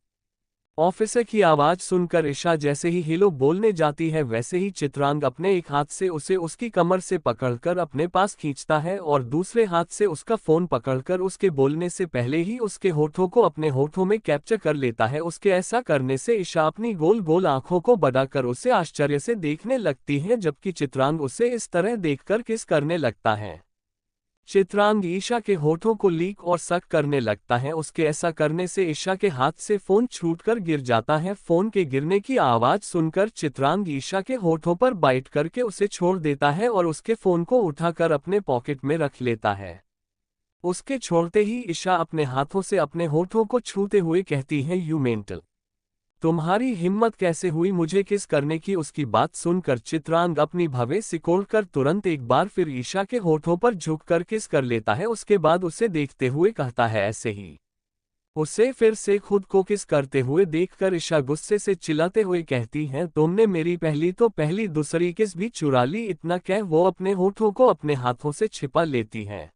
ऑफिसर की आवाज सुनकर ईशा जैसे ही हेलो बोलने जाती है वैसे ही चित्रांग अपने एक हाथ से उसे उसकी कमर से पकड़कर अपने पास खींचता है और दूसरे हाथ से उसका फोन पकड़कर उसके बोलने से पहले ही उसके होठों को अपने होठों में कैप्चर कर लेता है। उसके ऐसा करने से ईशा अपनी गोल गोल आंखों को बढ़ाकर उसे आश्चर्य से देखने लगती है, जबकि चित्रांग उसे इस तरह देखकर किस करने लगता है। चित्रांग ईशा के होठों को लीक और सक करने लगता है। उसके ऐसा करने से ईशा के हाथ से फोन छूटकर गिर जाता है। फोन के गिरने की आवाज सुनकर चित्रांग ईशा के होठों पर बाइट करके उसे छोड़ देता है और उसके फोन को उठाकर अपने पॉकेट में रख लेता है। उसके छोड़ते ही ईशा अपने हाथों से अपने होठों को छूते हुए कहती है, यू मेंटल, तुम्हारी हिम्मत कैसे हुई मुझे किस करने की? उसकी बात सुनकर चित्रांग अपनी भवें सिकोड़कर तुरंत एक बार फिर ईशा के होठों पर झुककर किस कर लेता है। उसके बाद उसे देखते हुए कहता है, ऐसे ही। उसे फिर से खुद को किस करते हुए देखकर ईशा गुस्से से चिल्लाते हुए कहती है, तुमने मेरी पहली तो पहली दूसरी किस भी चुरा ली। इतना कह वो अपने होठों को अपने हाथों से छिपा लेती है।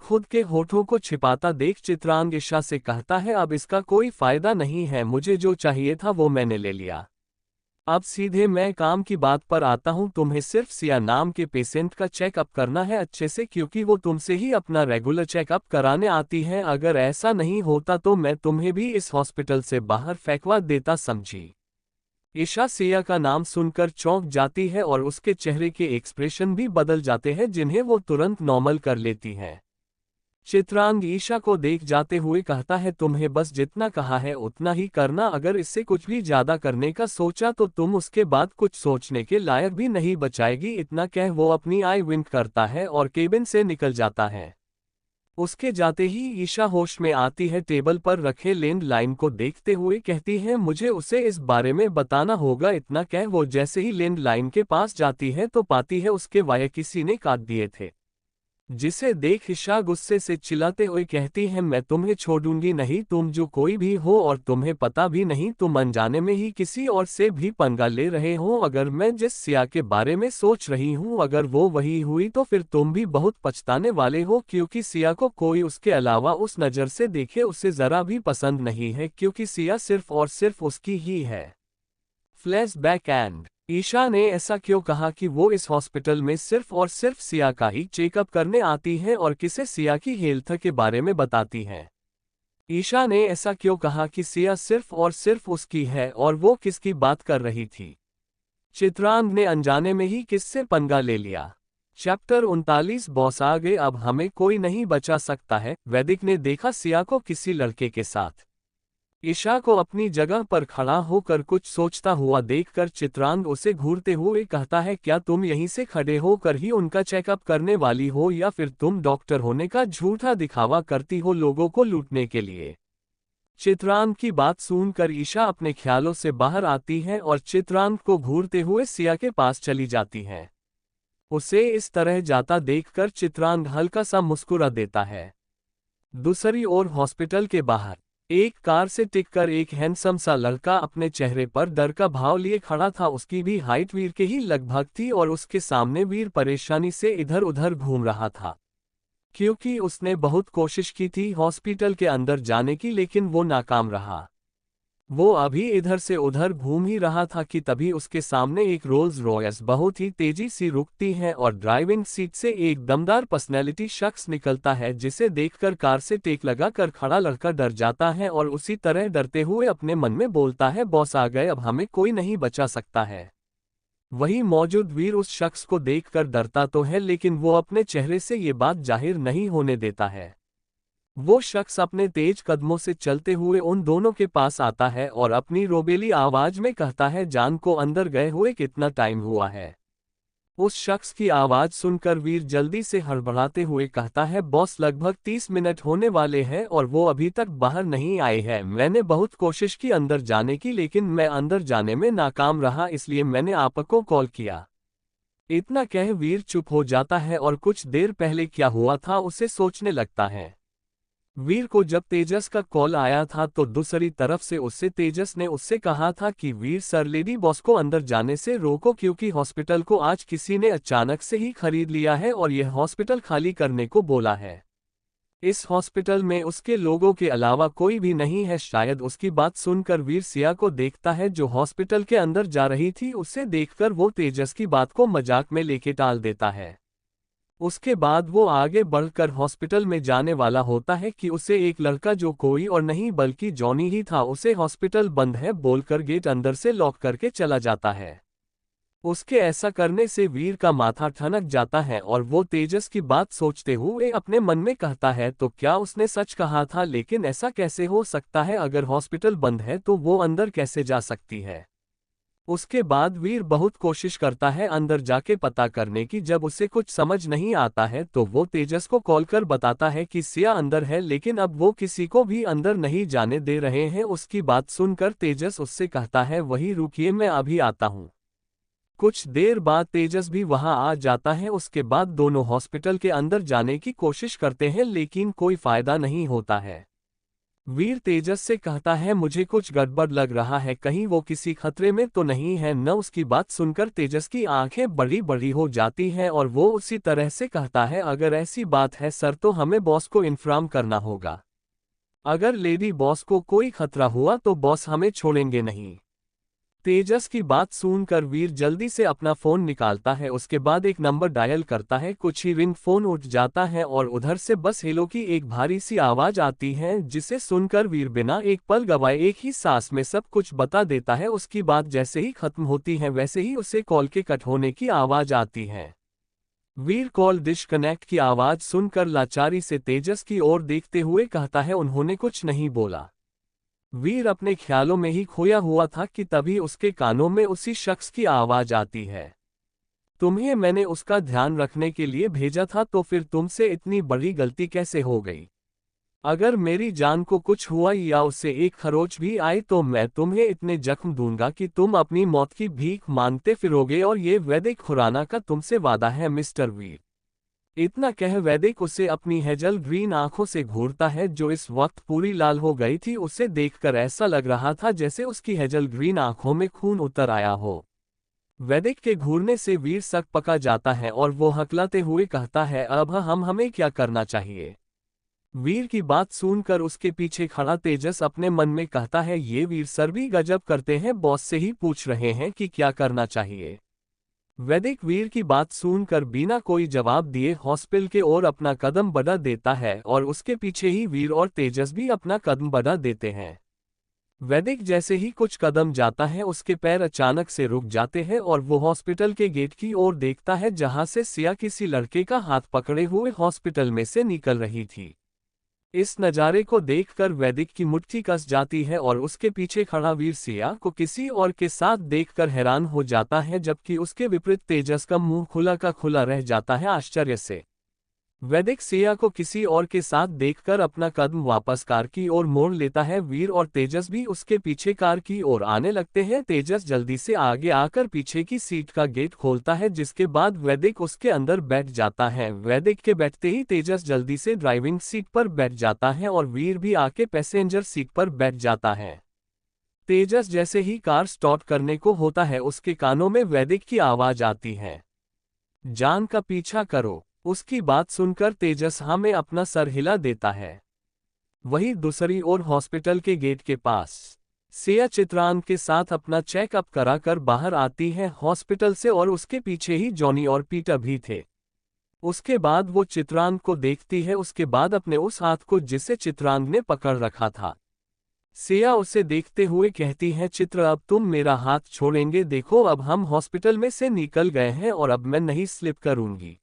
खुद के होठों को छिपाता देख चित्रांग ईशा से कहता है, अब इसका कोई फायदा नहीं है, मुझे जो चाहिए था वो मैंने ले लिया। अब सीधे मैं काम की बात पर आता हूँ। तुम्हें सिर्फ सिया नाम के पेशेंट का चेकअप करना है अच्छे से, क्योंकि वो तुमसे ही अपना रेगुलर चेकअप कराने आती है। अगर ऐसा नहीं होता तो मैं तुम्हें भी इस हॉस्पिटल से बाहर फेंकवा देता, समझी? ईशा सिया का नाम सुनकर चौंक जाती है और उसके चेहरे के एक्सप्रेशन भी बदल जाते हैं, जिन्हें वो तुरंत नॉर्मल कर लेती है। चित्रांग ईशा को देख जाते हुए कहता है, तुम्हें बस जितना कहा है उतना ही करना, अगर इससे कुछ भी ज्यादा करने का सोचा तो तुम उसके बाद कुछ सोचने के लायक भी नहीं बचाएगी। इतना कह वो अपनी आई विंक करता है और केबिन से निकल जाता है। उसके जाते ही ईशा होश में आती है। टेबल पर रखे लैंडलाइन को देखते हुए कहती है, मुझे उसे इस बारे में बताना होगा। इतना कह वो जैसे ही लैंडलाइन के पास जाती है तो पाती है उसके वायर किसी ने काट दिए थे, जिसे देख ईशा गुस्से से चिल्लाते हुए कहती है, मैं तुम्हें छोड़ूंगी नहीं, तुम जो कोई भी हो और तुम्हें पता भी नहीं, तुम अनजाने में ही किसी और से भी पंगा ले रहे हो। अगर मैं जिस सिया के बारे में सोच रही हूँ अगर वो वही हुई तो फिर तुम भी बहुत पछताने वाले हो, क्योंकि सिया को कोई उसके अलावा उस नज़र से देखे उसे जरा भी पसंद नहीं है, क्योंकि सिया सिर्फ और सिर्फ उसकी ही है। फ्लैशबैक एंड ईशा ने ऐसा क्यों कहा कि वो इस हॉस्पिटल में सिर्फ और सिर्फ सिया का ही चेकअप करने आती है और किसे सिया की हेल्थ के बारे में बताती है? ईशा ने ऐसा क्यों कहा कि सिया सिर्फ और सिर्फ उसकी है और वो किसकी बात कर रही थी? चित्रांग ने अनजाने में ही किससे पंगा ले लिया। चैप्टर 39 बॉस आ गए, अब हमें कोई नहीं बचा सकता है। वैदिक ने देखा सिया को किसी लड़के के साथ। ईशा को अपनी जगह पर खड़ा होकर कुछ सोचता हुआ देखकर चित्रांग उसे घूरते हुए कहता है, क्या तुम यहीं से खड़े होकर ही उनका चेकअप करने वाली हो, या फिर तुम डॉक्टर होने का झूठा दिखावा करती हो लोगों को लूटने के लिए? चित्रांत की बात सुनकर ईशा अपने ख्यालों से बाहर आती है और चित्रांत को घूरते हुए सिया के पास चली जाती है। उसे इस तरह जाता देखकर चित्रांत हल्का सा मुस्कुरा देता है। दूसरी ओर हॉस्पिटल के बाहर एक कार से टिककर एक हैंडसम सा लड़का अपने चेहरे पर डर का भाव लिए खड़ा था। उसकी भी हाइट वीर के ही लगभग थी और उसके सामने वीर परेशानी से इधर उधर घूम रहा था, क्योंकि उसने बहुत कोशिश की थी हॉस्पिटल के अंदर जाने की, लेकिन वो नाकाम रहा। वो अभी इधर से उधर घूम ही रहा था कि तभी उसके सामने एक रोल्स रॉयस बहुत ही तेजी से रुकती है और ड्राइविंग सीट से एक दमदार पर्सनैलिटी शख्स निकलता है, जिसे देखकर कार से टेक लगा कर खड़ा लड़का डर जाता है और उसी तरह डरते हुए अपने मन में बोलता है, बॉस आ गए, अब हमें कोई नहीं बचा सकता है। वहीं मौजूद वीर उस शख्स को देखकर डरता तो है, लेकिन वो अपने चेहरे से ये बात जाहिर नहीं होने देता है। वो शख्स अपने तेज कदमों से चलते हुए उन दोनों के पास आता है और अपनी रोबेली आवाज में कहता है, जान को अंदर गए हुए कितना टाइम हुआ है। उस शख्स की आवाज सुनकर वीर जल्दी से हड़बड़ाते हुए कहता है, बॉस लगभग 30 मिनट होने वाले हैं और वो अभी तक बाहर नहीं आए हैं। मैंने बहुत कोशिश की अंदर जाने की, लेकिन मैं अंदर जाने में नाकाम रहा, इसलिए मैंने आपको कॉल किया। इतना कह वीर चुप हो जाता है और कुछ देर पहले क्या हुआ था उसे सोचने लगता है। वीर को जब तेजस का कॉल आया था तो दूसरी तरफ से तेजस ने उससे कहा था कि वीर सर, लेडी बॉस को अंदर जाने से रोको, क्योंकि हॉस्पिटल को आज किसी ने अचानक से ही खरीद लिया है और यह हॉस्पिटल खाली करने को बोला है। इस हॉस्पिटल में उसके लोगों के अलावा कोई भी नहीं है। शायद उसकी बात सुनकर वीर सिया को देखता है जो हॉस्पिटल के अंदर जा रही थी। उसे देखकर वो तेजस की बात को मजाक में लेके टाल देता है। उसके बाद वो आगे बढ़कर हॉस्पिटल में जाने वाला होता है कि उसे एक लड़का, जो कोई और नहीं बल्कि जॉनी ही था, उसे हॉस्पिटल बंद है बोलकर गेट अंदर से लॉक करके चला जाता है। उसके ऐसा करने से वीर का माथा ठनक जाता है और वो तेजस की बात सोचते हुए अपने मन में कहता है, तो क्या उसने सच कहा था? लेकिन ऐसा कैसे हो सकता है? अगर हॉस्पिटल बंद है तो वो अंदर कैसे जा सकती है? उसके बाद वीर बहुत कोशिश करता है अंदर जाके पता करने की। जब उसे कुछ समझ नहीं आता है तो वो तेजस को कॉल कर बताता है कि सिया अंदर है, लेकिन अब वो किसी को भी अंदर नहीं जाने दे रहे हैं। उसकी बात सुनकर तेजस उससे कहता है, वही रुकिए, मैं अभी आता हूँ। कुछ देर बाद तेजस भी वहां आ जाता है। उसके बाद दोनों हॉस्पिटल के अंदर जाने की कोशिश करते हैं, लेकिन कोई फायदा नहीं होता है। वीर तेजस से कहता है, मुझे कुछ गड़बड़ लग रहा है, कहीं वो किसी खतरे में तो नहीं है न? उसकी बात सुनकर तेजस की आंखें बड़ी बड़ी हो जाती हैं और वो उसी तरह से कहता है, अगर ऐसी बात है सर तो हमें बॉस को इन्फॉर्म करना होगा। अगर लेडी बॉस को कोई खतरा हुआ तो बॉस हमें छोड़ेंगे नहीं। तेजस की बात सुनकर वीर जल्दी से अपना फोन निकालता है। उसके बाद एक नंबर डायल करता है। कुछ ही रिंग फोन उठ जाता है और उधर से बस हेलो की एक भारी सी आवाज आती है, जिसे सुनकर वीर बिना एक पल गवाए एक ही सांस में सब कुछ बता देता है। उसकी बात जैसे ही खत्म होती है वैसे ही उसे कॉल के कट होने की आवाज आती है। वीर कॉल डिस्कनेक्ट की आवाज सुनकर लाचारी से तेजस की ओर देखते हुए कहता है, उन्होंने कुछ नहीं बोला। वीर अपने ख्यालों में ही खोया हुआ था कि तभी उसके कानों में उसी शख्स की आवाज आती है, तुम्हें मैंने उसका ध्यान रखने के लिए भेजा था, तो फिर तुमसे इतनी बड़ी गलती कैसे हो गई? अगर मेरी जान को कुछ हुआ या उससे एक खरोच भी आई तो मैं तुम्हें इतने जख्म दूंगा कि तुम अपनी मौत की भीख मांगते फिरोगे, और ये वैदिक खुराना का तुमसे वादा है मिस्टर वीर। इतना कह वैदिक उसे अपनी हेजल ग्रीन आंखों से घूरता है, जो इस वक्त पूरी लाल हो गई थी। उसे देखकर ऐसा लग रहा था जैसे उसकी हेजल ग्रीन आंखों में खून उतर आया हो। वैदिक के घूरने से वीर सक पका जाता है और वो हकलाते हुए कहता है, अब हमें क्या करना चाहिए? वीर की बात सुनकर उसके पीछे खड़ा तेजस अपने मन में कहता है, ये वीर सर भी गजब करते हैं, बॉस से ही पूछ रहे हैं कि क्या करना चाहिए। वैदिक वीर की बात सुनकर बिना कोई जवाब दिए हॉस्पिटल के ओर अपना कदम बढ़ा देता है और उसके पीछे ही वीर और तेजस भी अपना कदम बढ़ा देते हैं। वैदिक जैसे ही कुछ कदम जाता है उसके पैर अचानक से रुक जाते हैं और वो हॉस्पिटल के गेट की ओर देखता है, जहां से सिया किसी लड़के का हाथ पकड़े हुए हॉस्पिटल में से निकल रही थी। इस नज़ारे को देखकर वैदिक की मुट्ठी कस जाती है और उसके पीछे खड़ा वीर सिया को किसी और के साथ देखकर हैरान हो जाता है, जबकि उसके विपरीत तेजस का मुंह खुला का खुला रह जाता है आश्चर्य से। वैदिक सिया को किसी और के साथ देखकर अपना कदम वापस कार की ओर मोड़ लेता है। वीर और तेजस भी उसके पीछे कार की ओर आने लगते हैं। तेजस जल्दी से आगे आकर पीछे की सीट का गेट खोलता है, जिसके बाद वैदिक उसके अंदर बैठ जाता है। वैदिक के बैठते ही तेजस जल्दी से ड्राइविंग सीट पर बैठ जाता है और वीर भी आके पैसेंजर सीट पर बैठ जाता है। तेजस जैसे ही कार स्टार्ट करने को होता है, उसके कानों में वैदिक की आवाज आती है, जान का पीछा करो। उसकी बात सुनकर तेजस हाँ में अपना सर हिला देता है। वहीं दूसरी ओर हॉस्पिटल के गेट के पास सिया चित्रांग के साथ अपना चेकअप कराकर बाहर आती है हॉस्पिटल से, और उसके पीछे ही जॉनी और पीटर भी थे। उसके बाद वो चित्रांग को देखती है, उसके बाद अपने उस हाथ को जिसे चित्रांग ने पकड़ रखा था। सिया उसे देखते हुए कहती है, चित्र अब तुम मेरा हाथ छोड़ेंगे? देखो अब हम हॉस्पिटल में से निकल गए हैं और अब मैं नहीं स्लिप करूंगी।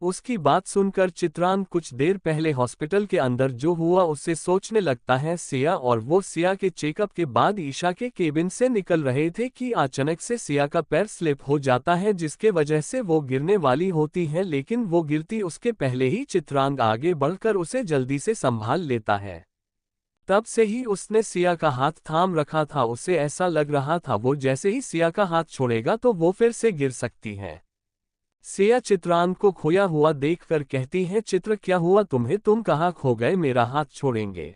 उसकी बात सुनकर चित्रांग कुछ देर पहले हॉस्पिटल के अंदर जो हुआ उससे सोचने लगता है सिया, और वो सिया के चेकअप के बाद ईशा के केबिन से निकल रहे थे कि अचानक से सिया का पैर स्लिप हो जाता है, जिसके वजह से वो गिरने वाली होती है। लेकिन वो गिरती उसके पहले ही चित्रांग आगे बढ़कर उसे जल्दी से संभाल लेता है। तब से ही उसने सिया का हाथ थाम रखा था। उसे ऐसा लग रहा था वो जैसे ही सिया का हाथ छोड़ेगा तो वो फिर से गिर सकती है। सिया चित्रांग को खोया हुआ देखकर कहती है, चित्र क्या हुआ तुम्हें? तुम कहाँ खो गए? मेरा हाथ छोड़ेंगे?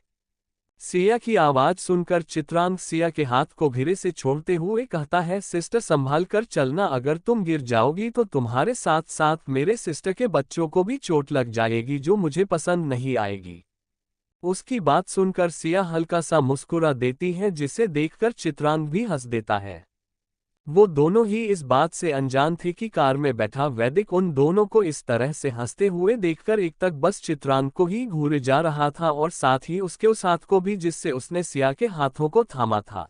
सिया की आवाज सुनकर चित्रांग सिया के हाथ को धीरे से छोड़ते हुए कहता है, सिस्टर संभाल कर चलना, अगर तुम गिर जाओगी तो तुम्हारे साथ साथ मेरे सिस्टर के बच्चों को भी चोट लग जाएगी, जो मुझे पसंद नहीं आएगी। उसकी बात सुनकर सिया हल्का सा मुस्कुरा देती है, जिसे देखकर चित्रांग भी हंस देता है। वो दोनों ही इस बात से अनजान थे कि कार में बैठा वैदिक उन दोनों को इस तरह से हंसते हुए देखकर एक तक बस चित्रांग को ही घूरे जा रहा था और साथ ही उसके उस हाथ को भी जिससे उसने सिया के हाथों को थामा था।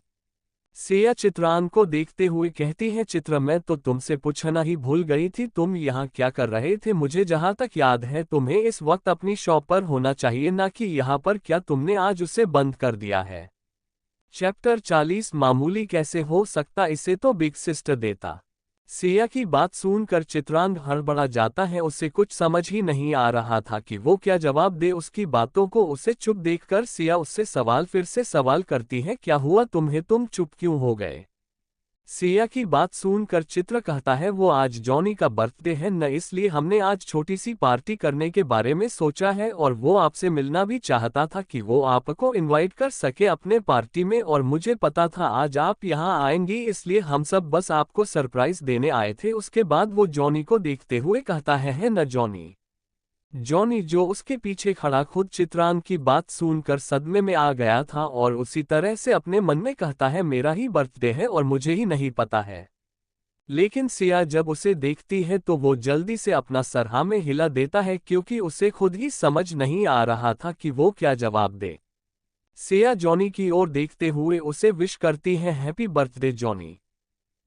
सिया चित्रांग को देखते हुए कहती है, चित्र मैं तो तुमसे पूछना ही भूल गई थी, तुम यहाँ क्या कर रहे थे? मुझे जहाँ तक याद है तुम्हें इस वक्त अपनी शॉप पर होना चाहिए, ना कि यहाँ पर। क्या तुमने आज उसे बंद कर दिया है? चैप्टर 40 मामूली कैसे हो सकता, इसे तो बिग सिस्टर देता। सिया की बात सुनकर चित्रांग हड़बड़ा जाता है। उसे कुछ समझ ही नहीं आ रहा था कि वो क्या जवाब दे उसकी बातों को। उसे चुप देखकर सिया उससे फिर से सवाल करती है, क्या हुआ तुम्हें? तुम चुप क्यों हो गए? सिया की बात सुनकर चित्र कहता है, वो आज जॉनी का बर्थडे है न, इसलिए हमने आज छोटी सी पार्टी करने के बारे में सोचा है, और वो आपसे मिलना भी चाहता था कि वो आपको इनवाइट कर सके अपने पार्टी में, और मुझे पता था आज आप यहाँ आएंगी, इसलिए हम सब बस आपको सरप्राइज देने आए थे। उसके बाद वो जॉनी को देखते हुए कहता है न जॉनी? जॉनी जो उसके पीछे खड़ा खुद चित्रांग की बात सुनकर सदमे में आ गया था और उसी तरह से अपने मन में कहता है, मेरा ही बर्थडे है और मुझे ही नहीं पता है। लेकिन सिया जब उसे देखती है तो वो जल्दी से अपना सर हाँ में हिला देता है, क्योंकि उसे खुद ही समझ नहीं आ रहा था कि वो क्या जवाब दे। सिया जॉनी की ओर देखते हुए उसे विश करती है, हैप्पी बर्थडे जॉनी,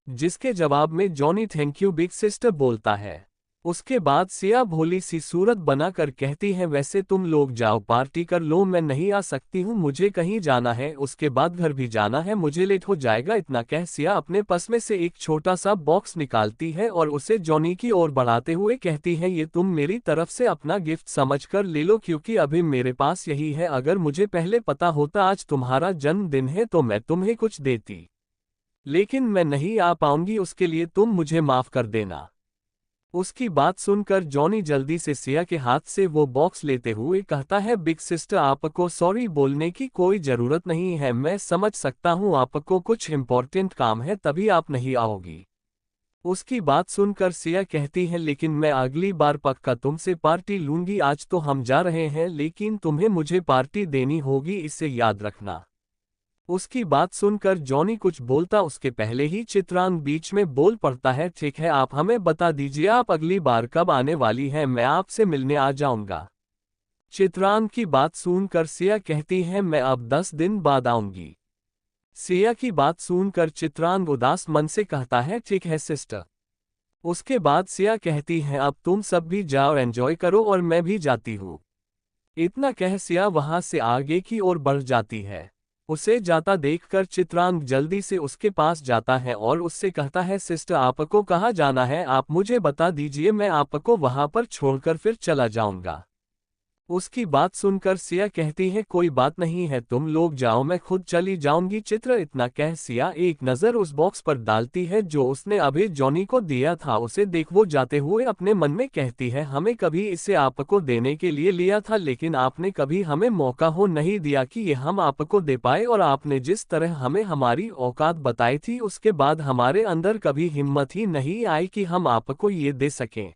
जिसके जवाब में Johnny thank you big sister बोलता है। उसके बाद सिया भोली सी सूरत बनाकर कहती है, वैसे तुम लोग जाओ पार्टी कर लो, मैं नहीं आ सकती हूँ, मुझे कहीं जाना है, उसके बाद घर भी जाना है, मुझे लेट हो जाएगा। इतना कह सिया अपने पर्स में से एक छोटा सा बॉक्स निकालती है और उसे जॉनी की ओर बढ़ाते हुए कहती है, ये तुम मेरी तरफ से अपना गिफ्ट समझकर ले लो, क्योंकि अभी मेरे पास यही है। अगर मुझे पहले पता होता आज तुम्हारा जन्मदिन है तो मैं तुम्हें कुछ देती, लेकिन मैं नहीं आ पाऊंगी, उसके लिए तुम मुझे माफ कर देना। उसकी बात सुनकर जॉनी जल्दी से सिया के हाथ से वो बॉक्स लेते हुए कहता है, बिग सिस्टर आपको सॉरी बोलने की कोई जरूरत नहीं है, मैं समझ सकता हूँ आपको कुछ इम्पोर्टेंट काम है तभी आप नहीं आओगी। उसकी बात सुनकर सिया कहती है, लेकिन मैं अगली बार पक्का तुमसे पार्टी लूंगी, आज तो हम जा रहे हैं लेकिन तुम्हें मुझे पार्टी देनी होगी, इसे याद रखना। उसकी बात सुनकर जॉनी कुछ बोलता उसके पहले ही चित्रांग बीच में बोल पड़ता है, ठीक है आप हमें बता दीजिए आप अगली बार कब आने वाली है, मैं आपसे मिलने आ जाऊंगा। चित्रांग की बात सुनकर सिया कहती है, मैं अब 10 दिन बाद आऊंगी। सिया की बात सुनकर चित्रांग उदास मन से कहता है, ठीक है सिस्टर। उसके बाद सिया कहती है, अब तुम सब भी जाओ एंजॉय करो और मैं भी जाती हूँ। इतना कह सिया वहां से आगे की ओर बढ़ जाती है। उसे जाता देखकर चित्रांग जल्दी से उसके पास जाता है और उससे कहता है, सिस्टर आपको कहाँ जाना है, आप मुझे बता दीजिए, मैं आपको वहां पर छोड़कर फिर चला जाऊंगा। उसकी बात सुनकर सिया कहती है, कोई बात नहीं है, तुम लोग जाओ, मैं खुद चली जाऊंगी। चित्र इतना कह सिया एक नज़र उस बॉक्स पर डालती है जो उसने अभी जॉनी को दिया था। उसे देख वो जाते हुए अपने मन में कहती है, हमें कभी इसे आपको देने के लिए लिया था, लेकिन आपने कभी हमें मौका हो नहीं दिया कि ये हम आपको दे पाए, और आपने जिस तरह हमें हमारी औकात बताई थी उसके बाद हमारे अंदर कभी हिम्मत ही नहीं आई कि हम आपको ये दे सकें।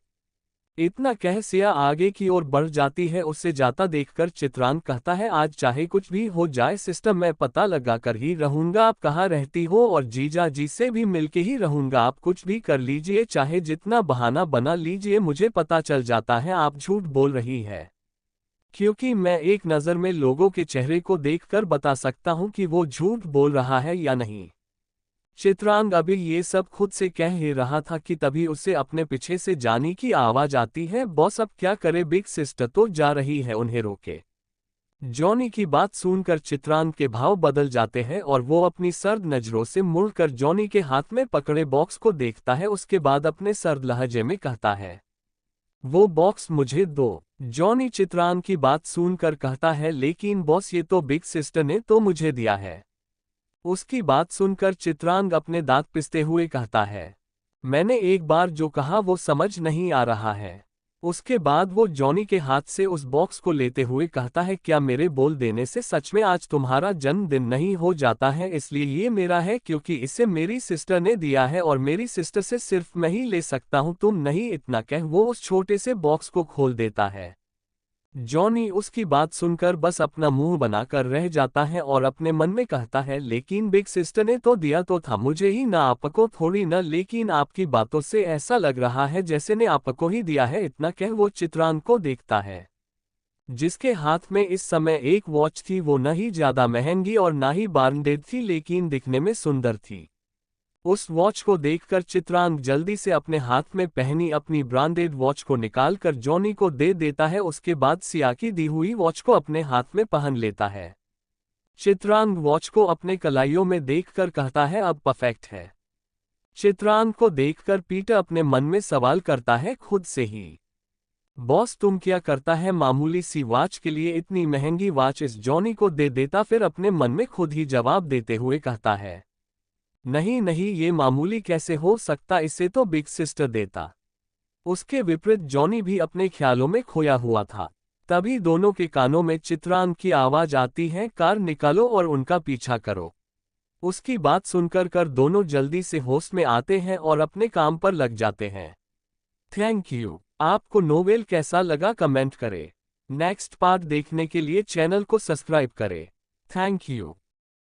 इतना कह सिया आगे की ओर बढ़ जाती है। उससे जाता देखकर चित्रांग कहता है, आज चाहे कुछ भी हो जाए सिस्टर, मैं पता लगा कर ही रहूंगा आप कहाँ रहती हो, और जीजा जी से भी मिलके ही रहूंगा। आप कुछ भी कर लीजिए, चाहे जितना बहाना बना लीजिए, मुझे पता चल जाता है आप झूठ बोल रही है, क्योंकि मैं एक नज़र में लोगों के चेहरे को देखकर बता सकता हूँ कि वो झूठ बोल रहा है या नहीं। चित्रांग अभी ये सब खुद से कह ही रहा था कि तभी उसे अपने पीछे से जानी की आवाज आती है, बॉस अब क्या करे, बिग सिस्टर तो जा रही है, उन्हें रोके। जॉनी की बात सुनकर चित्रांग के भाव बदल जाते हैं और वो अपनी सर्द नजरों से मुड़कर जॉनी के हाथ में पकड़े बॉक्स को देखता है। उसके बाद अपने सर्द लहजे में कहता है, वो बॉक्स मुझे दो। जॉनी चित्रांग की बात सुनकर कहता है, लेकिन बॉस ये तो बिग सिस्टर ने तो मुझे दिया है। उसकी बात सुनकर चित्रांग अपने दांत पिसते हुए कहता है, मैंने एक बार जो कहा वो समझ नहीं आ रहा है। उसके बाद वो जॉनी के हाथ से उस बॉक्स को लेते हुए कहता है, क्या मेरे बोल देने से सच में आज तुम्हारा जन्मदिन नहीं हो जाता है, इसलिए ये मेरा है क्योंकि इसे मेरी सिस्टर ने दिया है और मेरी सिस्टर से सिर्फ मैं ही ले सकता हूँ, तुम नहीं। इतना कह वो उस छोटे से बॉक्स को खोल देता है। जॉनी उसकी बात सुनकर बस अपना मुंह बनाकर रह जाता है और अपने मन में कहता है, लेकिन बिग सिस्टर ने तो दिया तो था मुझे ही, ना आपको थोड़ी ना, लेकिन आपकी बातों से ऐसा लग रहा है जैसे ने आपको ही दिया है। इतना कह वो चित्रांग को देखता है, जिसके हाथ में इस समय एक वॉच थी। वो न ही ज्यादा महंगी और ना ही ब्रांडेड थी, लेकिन दिखने में सुंदर थी। उस वॉच को देखकर चित्रांग जल्दी से अपने हाथ में पहनी अपनी ब्रांडेड वॉच को निकालकर जॉनी को दे देता है। उसके बाद सिया की दी हुई वॉच को अपने हाथ में पहन लेता है। चित्रांग वॉच को अपने कलाइयों में देखकर कहता है, अब परफेक्ट है। चित्रांग को देखकर पीटर अपने मन में सवाल करता है खुद से ही, बॉस तुम क्या करता है, मामूली सी वॉच के लिए इतनी महंगी वॉच इस जॉनी को दे देता। फिर अपने मन में खुद ही जवाब देते हुए कहता है, नहीं नहीं, ये मामूली कैसे हो सकता, इसे तो बिग सिस्टर देता। उसके विपरीत जॉनी भी अपने ख्यालों में खोया हुआ था। तभी दोनों के कानों में चित्रांग की आवाज आती है, कार निकालो और उनका पीछा करो। उसकी बात सुनकर कर दोनों जल्दी से होश में आते हैं और अपने काम पर लग जाते हैं। Thank you. आपको नोवेल कैसा लगा कमेंट करें। नेक्स्ट पार्ट देखने के लिए चैनल को सब्सक्राइब करें। Thank you.